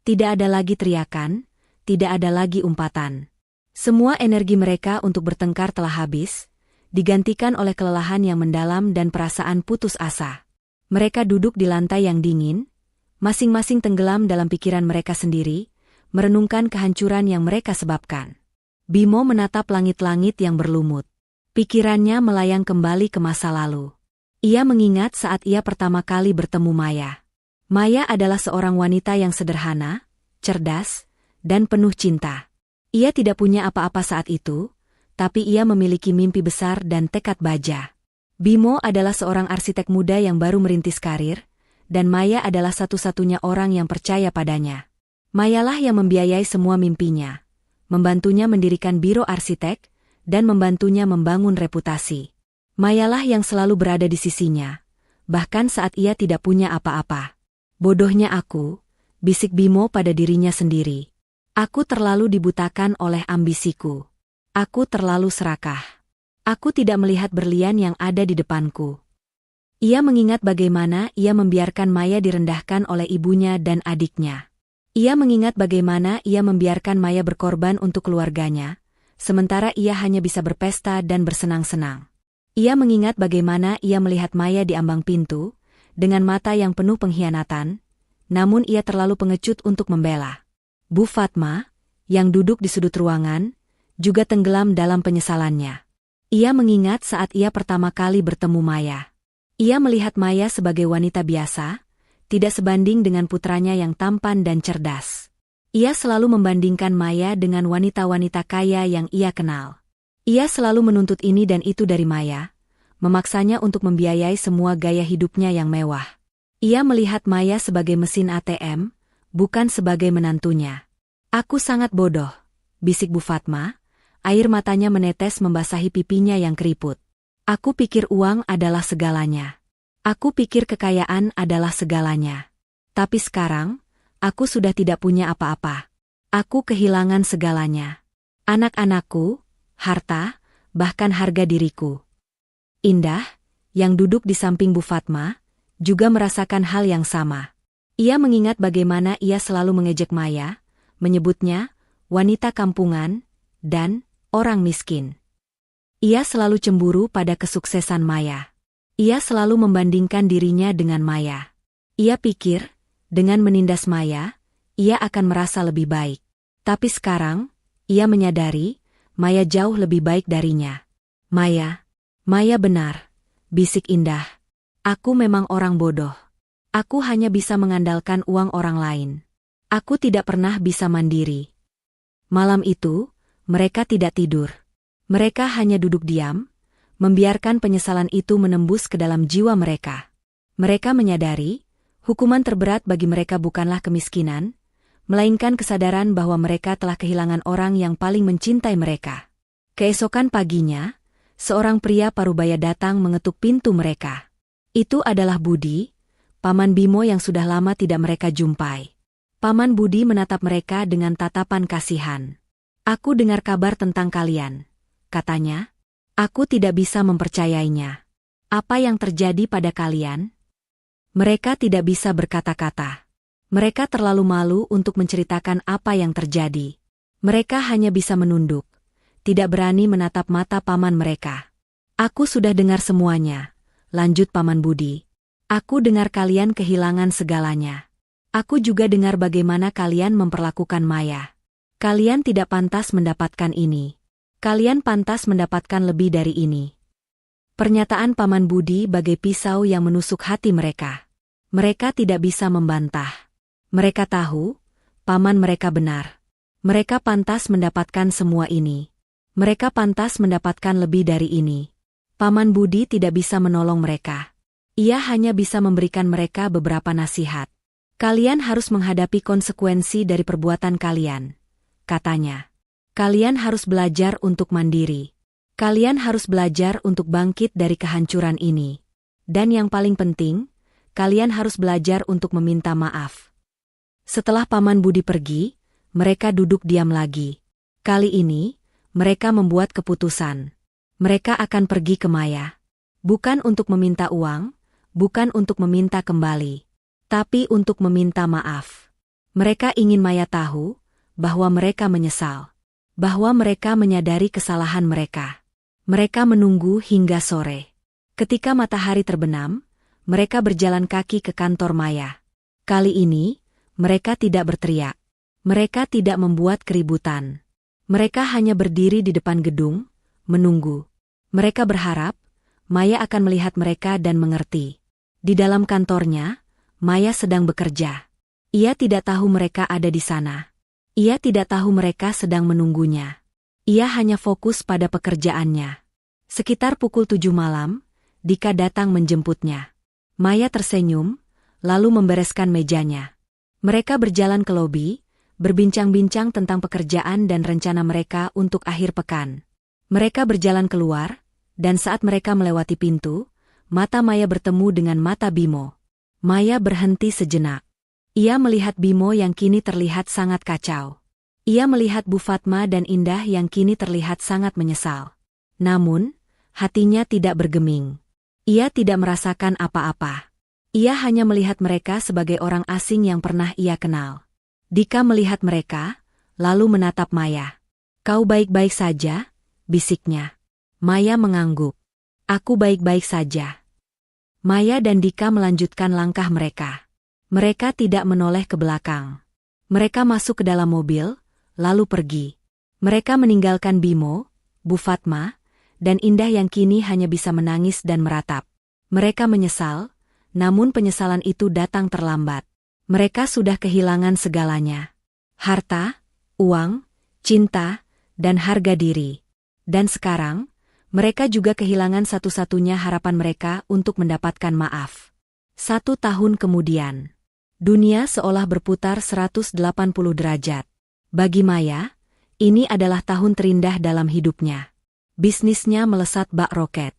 Tidak ada lagi teriakan, tidak ada lagi umpatan. Semua energi mereka untuk bertengkar telah habis, digantikan oleh kelelahan yang mendalam dan perasaan putus asa. Mereka duduk di lantai yang dingin, masing-masing tenggelam dalam pikiran mereka sendiri, merenungkan kehancuran yang mereka sebabkan. Bimo menatap langit-langit yang berlumut. Pikirannya melayang kembali ke masa lalu. Ia mengingat saat ia pertama kali bertemu Maya. Maya adalah seorang wanita yang sederhana, cerdas, dan penuh cinta. Ia tidak punya apa-apa saat itu, tapi ia memiliki mimpi besar dan tekad baja. Bimo adalah seorang arsitek muda yang baru merintis karir, dan Maya adalah satu-satunya orang yang percaya padanya. Mayalah yang membiayai semua mimpinya, membantunya mendirikan biro arsitek, dan membantunya membangun reputasi. Mayalah yang selalu berada di sisinya, bahkan saat ia tidak punya apa-apa. Bodohnya aku, bisik Bimo pada dirinya sendiri. Aku terlalu dibutakan oleh ambisiku. Aku terlalu serakah. Aku tidak melihat berlian yang ada di depanku. Ia mengingat bagaimana ia membiarkan Maya direndahkan oleh ibunya dan adiknya. Ia mengingat bagaimana ia membiarkan Maya berkorban untuk keluarganya, sementara ia hanya bisa berpesta dan bersenang-senang. Ia mengingat bagaimana ia melihat Maya di ambang pintu, dengan mata yang penuh pengkhianatan, namun ia terlalu pengecut untuk membela. Bu Fatma, yang duduk di sudut ruangan, juga tenggelam dalam penyesalannya. Ia mengingat saat ia pertama kali bertemu Maya. Ia melihat Maya sebagai wanita biasa, tidak sebanding dengan putranya yang tampan dan cerdas. Ia selalu membandingkan Maya dengan wanita-wanita kaya yang ia kenal. Ia selalu menuntut ini dan itu dari Maya, memaksanya untuk membiayai semua gaya hidupnya yang mewah. Ia melihat Maya sebagai mesin ATM, bukan sebagai menantunya. Aku sangat bodoh, bisik Bu Fatma. Air matanya menetes membasahi pipinya yang keriput. Aku pikir uang adalah segalanya. Aku pikir kekayaan adalah segalanya. Tapi sekarang, aku sudah tidak punya apa-apa. Aku kehilangan segalanya. Anak-anakku, harta, bahkan harga diriku. Indah, yang duduk di samping Bu Fatma, juga merasakan hal yang sama. Ia mengingat bagaimana ia selalu mengejek Maya, menyebutnya wanita kampungan, dan orang miskin. Ia selalu cemburu pada kesuksesan Maya. Ia selalu membandingkan dirinya dengan Maya. Ia pikir, dengan menindas Maya, ia akan merasa lebih baik. Tapi sekarang, ia menyadari, Maya jauh lebih baik darinya. Maya benar, bisik Indah. Aku memang orang bodoh. Aku hanya bisa mengandalkan uang orang lain. Aku tidak pernah bisa mandiri. Malam itu, mereka tidak tidur. Mereka hanya duduk diam, membiarkan penyesalan itu menembus ke dalam jiwa mereka. Mereka menyadari, hukuman terberat bagi mereka bukanlah kemiskinan, melainkan kesadaran bahwa mereka telah kehilangan orang yang paling mencintai mereka. Keesokan paginya, seorang pria parubaya datang mengetuk pintu mereka. Itu adalah Budi, paman Bimo yang sudah lama tidak mereka jumpai. Paman Budi menatap mereka dengan tatapan kasihan. Aku dengar kabar tentang kalian, katanya. Aku tidak bisa mempercayainya. Apa yang terjadi pada kalian? Mereka tidak bisa berkata-kata. Mereka terlalu malu untuk menceritakan apa yang terjadi. Mereka hanya bisa menunduk, tidak berani menatap mata paman mereka. Aku sudah dengar semuanya, lanjut paman Budi. Aku dengar kalian kehilangan segalanya. Aku juga dengar bagaimana kalian memperlakukan Maya. Kalian tidak pantas mendapatkan ini. Kalian pantas mendapatkan lebih dari ini. Pernyataan paman Budi bagai pisau yang menusuk hati mereka. Mereka tidak bisa membantah. Mereka tahu, paman mereka benar. Mereka pantas mendapatkan semua ini. Mereka pantas mendapatkan lebih dari ini. Paman Budi tidak bisa menolong mereka. Ia hanya bisa memberikan mereka beberapa nasihat. Kalian harus menghadapi konsekuensi dari perbuatan kalian, katanya. Kalian harus belajar untuk mandiri. Kalian harus belajar untuk bangkit dari kehancuran ini. Dan yang paling penting, kalian harus belajar untuk meminta maaf. Setelah paman Budi pergi, mereka duduk diam lagi. Kali ini, mereka membuat keputusan. Mereka akan pergi ke Maya. Bukan untuk meminta uang, bukan untuk meminta kembali, tapi untuk meminta maaf. Mereka ingin Maya tahu bahwa mereka menyesal, bahwa mereka menyadari kesalahan mereka. Mereka menunggu hingga sore. Ketika matahari terbenam, mereka berjalan kaki ke kantor Maya. Kali ini, mereka tidak berteriak. Mereka tidak membuat keributan. Mereka hanya berdiri di depan gedung, menunggu. Mereka berharap, Maya akan melihat mereka dan mengerti. Di dalam kantornya, Maya sedang bekerja. Ia tidak tahu mereka ada di sana. Ia tidak tahu mereka sedang menunggunya. Ia hanya fokus pada pekerjaannya. Sekitar pukul 7 malam, Dika datang menjemputnya. Maya tersenyum, lalu membereskan mejanya. Mereka berjalan ke lobi, berbincang-bincang tentang pekerjaan dan rencana mereka untuk akhir pekan. Mereka berjalan keluar, dan saat mereka melewati pintu, mata Maya bertemu dengan mata Bimo. Maya berhenti sejenak. Ia melihat Bimo yang kini terlihat sangat kacau. Ia melihat Bu Fatma dan Indah yang kini terlihat sangat menyesal. Namun, hatinya tidak bergeming. Ia tidak merasakan apa-apa. Ia hanya melihat mereka sebagai orang asing yang pernah ia kenal. Dika melihat mereka, lalu menatap Maya. "Kau baik-baik saja?" bisiknya. Maya mengangguk. "Aku baik-baik saja." Maya dan Dika melanjutkan langkah mereka. Mereka tidak menoleh ke belakang. Mereka masuk ke dalam mobil, lalu pergi. Mereka meninggalkan Bimo, Bu Fatma, dan Indah yang kini hanya bisa menangis dan meratap. Mereka menyesal, namun penyesalan itu datang terlambat. Mereka sudah kehilangan segalanya. Harta, uang, cinta, dan harga diri. Dan sekarang, mereka juga kehilangan satu-satunya harapan mereka untuk mendapatkan maaf. 1 tahun kemudian, dunia seolah berputar 180 derajat. Bagi Maya, ini adalah tahun terindah dalam hidupnya. Bisnisnya melesat bak roket.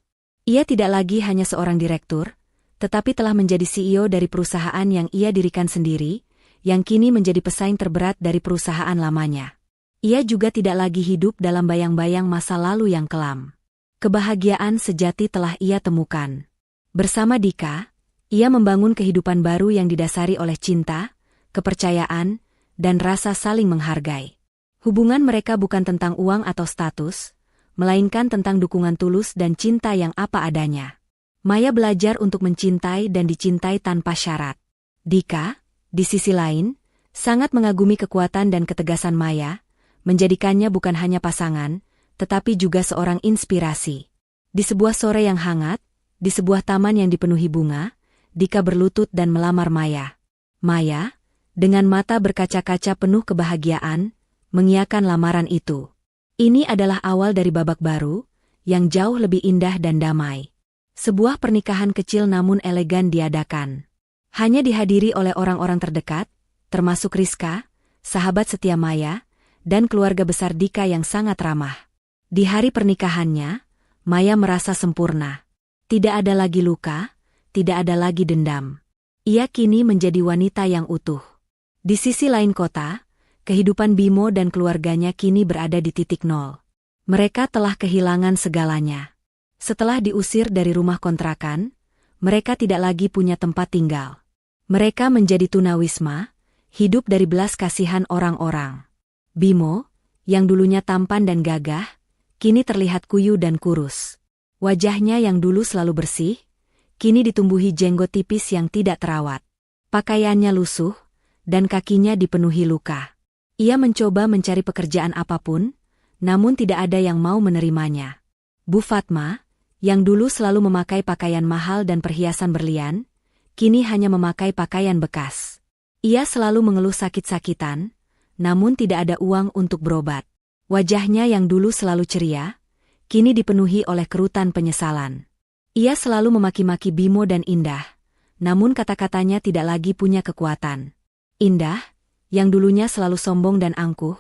Ia tidak lagi hanya seorang direktur, tetapi telah menjadi CEO dari perusahaan yang ia dirikan sendiri, yang kini menjadi pesaing terberat dari perusahaan lamanya. Ia juga tidak lagi hidup dalam bayang-bayang masa lalu yang kelam. Kebahagiaan sejati telah ia temukan. Bersama Dika, ia membangun kehidupan baru yang didasari oleh cinta, kepercayaan, dan rasa saling menghargai. Hubungan mereka bukan tentang uang atau status, melainkan tentang dukungan tulus dan cinta yang apa adanya. Maya belajar untuk mencintai dan dicintai tanpa syarat. Dika, di sisi lain, sangat mengagumi kekuatan dan ketegasan Maya, menjadikannya bukan hanya pasangan, tetapi juga seorang inspirasi. Di sebuah sore yang hangat, di sebuah taman yang dipenuhi bunga, Dika berlutut dan melamar Maya. Maya, dengan mata berkaca-kaca penuh kebahagiaan, mengiyakan lamaran itu. Ini adalah awal dari babak baru, yang jauh lebih indah dan damai. Sebuah pernikahan kecil namun elegan diadakan. Hanya dihadiri oleh orang-orang terdekat, termasuk Rizka, sahabat setia Maya, dan keluarga besar Dika yang sangat ramah. Di hari pernikahannya, Maya merasa sempurna. Tidak ada lagi luka, tidak ada lagi dendam. Ia kini menjadi wanita yang utuh. Di sisi lain kota, kehidupan Bimo dan keluarganya kini berada di titik nol. Mereka telah kehilangan segalanya. Setelah diusir dari rumah kontrakan, mereka tidak lagi punya tempat tinggal. Mereka menjadi tunawisma, hidup dari belas kasihan orang-orang. Bimo, yang dulunya tampan dan gagah, kini terlihat kuyu dan kurus. Wajahnya yang dulu selalu bersih, kini ditumbuhi jenggot tipis yang tidak terawat. Pakaiannya lusuh, dan kakinya dipenuhi luka. Ia mencoba mencari pekerjaan apapun, namun tidak ada yang mau menerimanya. Bu Fatma, yang dulu selalu memakai pakaian mahal dan perhiasan berlian, kini hanya memakai pakaian bekas. Ia selalu mengeluh sakit-sakitan, namun tidak ada uang untuk berobat. Wajahnya yang dulu selalu ceria, kini dipenuhi oleh kerutan penyesalan. Ia selalu memaki-maki Bimo dan Indah, namun kata-katanya tidak lagi punya kekuatan. Indah, yang dulunya selalu sombong dan angkuh,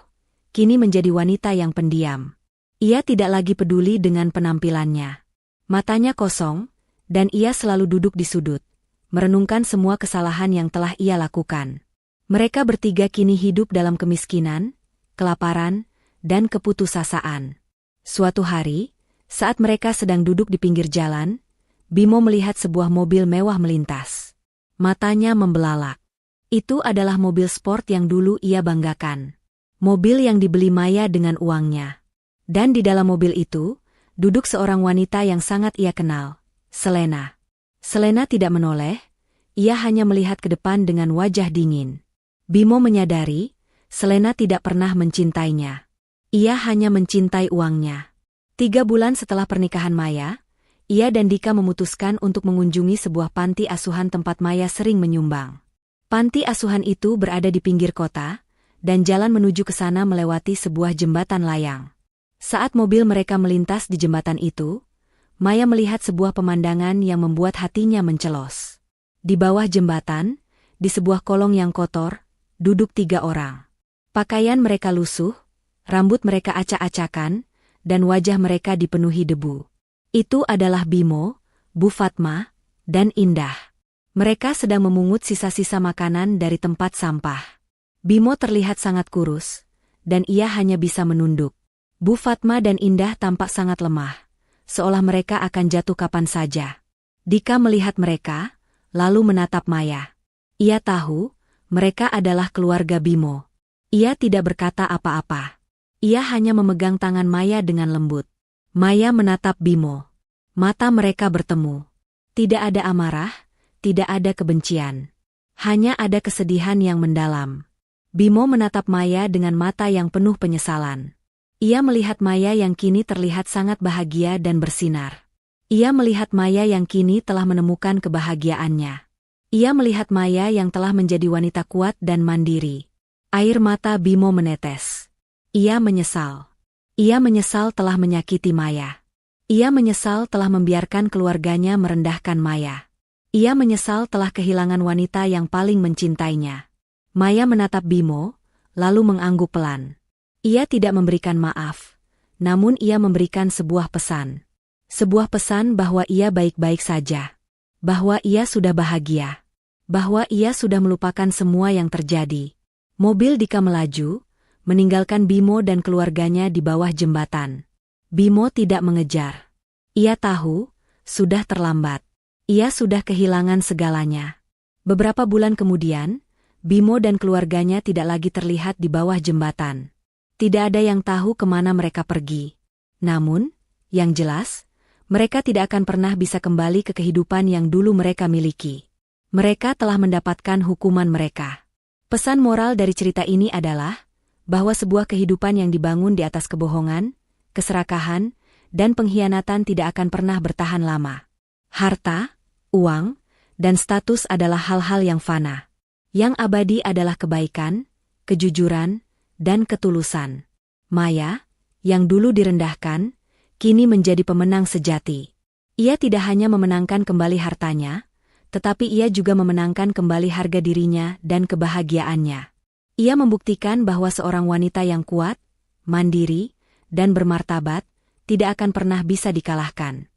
kini menjadi wanita yang pendiam. Ia tidak lagi peduli dengan penampilannya. Matanya kosong, dan ia selalu duduk di sudut, merenungkan semua kesalahan yang telah ia lakukan. Mereka bertiga kini hidup dalam kemiskinan, kelaparan, dan keputusasaan. Suatu hari, saat mereka sedang duduk di pinggir jalan, Bimo melihat sebuah mobil mewah melintas. Matanya membelalak. Itu adalah mobil sport yang dulu ia banggakan. Mobil yang dibeli Maya dengan uangnya. Dan di dalam mobil itu, duduk seorang wanita yang sangat ia kenal, Selena. Selena tidak menoleh, ia hanya melihat ke depan dengan wajah dingin. Bimo menyadari, Selena tidak pernah mencintainya. Ia hanya mencintai uangnya. 3 bulan setelah pernikahan Maya, ia dan Dika memutuskan untuk mengunjungi sebuah panti asuhan tempat Maya sering menyumbang. Panti asuhan itu berada di pinggir kota, dan jalan menuju ke sana melewati sebuah jembatan layang. Saat mobil mereka melintas di jembatan itu, Maya melihat sebuah pemandangan yang membuat hatinya mencelos. Di bawah jembatan, di sebuah kolong yang kotor, duduk 3 orang. Pakaian mereka lusuh, rambut mereka acak-acakan, dan wajah mereka dipenuhi debu. Itu adalah Bimo, Bu Fatma, dan Indah. Mereka sedang memungut sisa-sisa makanan dari tempat sampah. Bimo terlihat sangat kurus, dan ia hanya bisa menunduk. Bu Fatma dan Indah tampak sangat lemah, seolah mereka akan jatuh kapan saja. Dika melihat mereka, lalu menatap Maya. Ia tahu, mereka adalah keluarga Bimo. Ia tidak berkata apa-apa. Ia hanya memegang tangan Maya dengan lembut. Maya menatap Bimo. Mata mereka bertemu. Tidak ada amarah, tidak ada kebencian. Hanya ada kesedihan yang mendalam. Bimo menatap Maya dengan mata yang penuh penyesalan. Ia melihat Maya yang kini terlihat sangat bahagia dan bersinar. Ia melihat Maya yang kini telah menemukan kebahagiaannya. Ia melihat Maya yang telah menjadi wanita kuat dan mandiri. Air mata Bimo menetes. Ia menyesal. Ia menyesal telah menyakiti Maya. Ia menyesal telah membiarkan keluarganya merendahkan Maya. Ia menyesal telah kehilangan wanita yang paling mencintainya. Maya menatap Bimo, lalu mengangguk pelan. Ia tidak memberikan maaf, namun ia memberikan sebuah pesan. Sebuah pesan bahwa ia baik-baik saja. Bahwa ia sudah bahagia. Bahwa ia sudah melupakan semua yang terjadi. Mobil Dika melaju, meninggalkan Bimo dan keluarganya di bawah jembatan. Bimo tidak mengejar. Ia tahu, sudah terlambat. Ia sudah kehilangan segalanya. Beberapa bulan kemudian, Bimo dan keluarganya tidak lagi terlihat di bawah jembatan. Tidak ada yang tahu kemana mereka pergi. Namun, yang jelas, Mereka tidak akan pernah bisa kembali ke kehidupan yang dulu mereka miliki. Mereka telah mendapatkan hukuman mereka. Pesan moral dari cerita ini adalah bahwa sebuah kehidupan yang dibangun di atas kebohongan, keserakahan, dan pengkhianatan tidak akan pernah bertahan lama. Harta, uang, dan status adalah hal-hal yang fana. Yang abadi adalah kebaikan, kejujuran, dan ketulusan. Maya, yang dulu direndahkan, kini menjadi pemenang sejati. Ia tidak hanya memenangkan kembali hartanya, tetapi ia juga memenangkan kembali harga dirinya dan kebahagiaannya. Ia membuktikan bahwa seorang wanita yang kuat, mandiri, dan bermartabat tidak akan pernah bisa dikalahkan.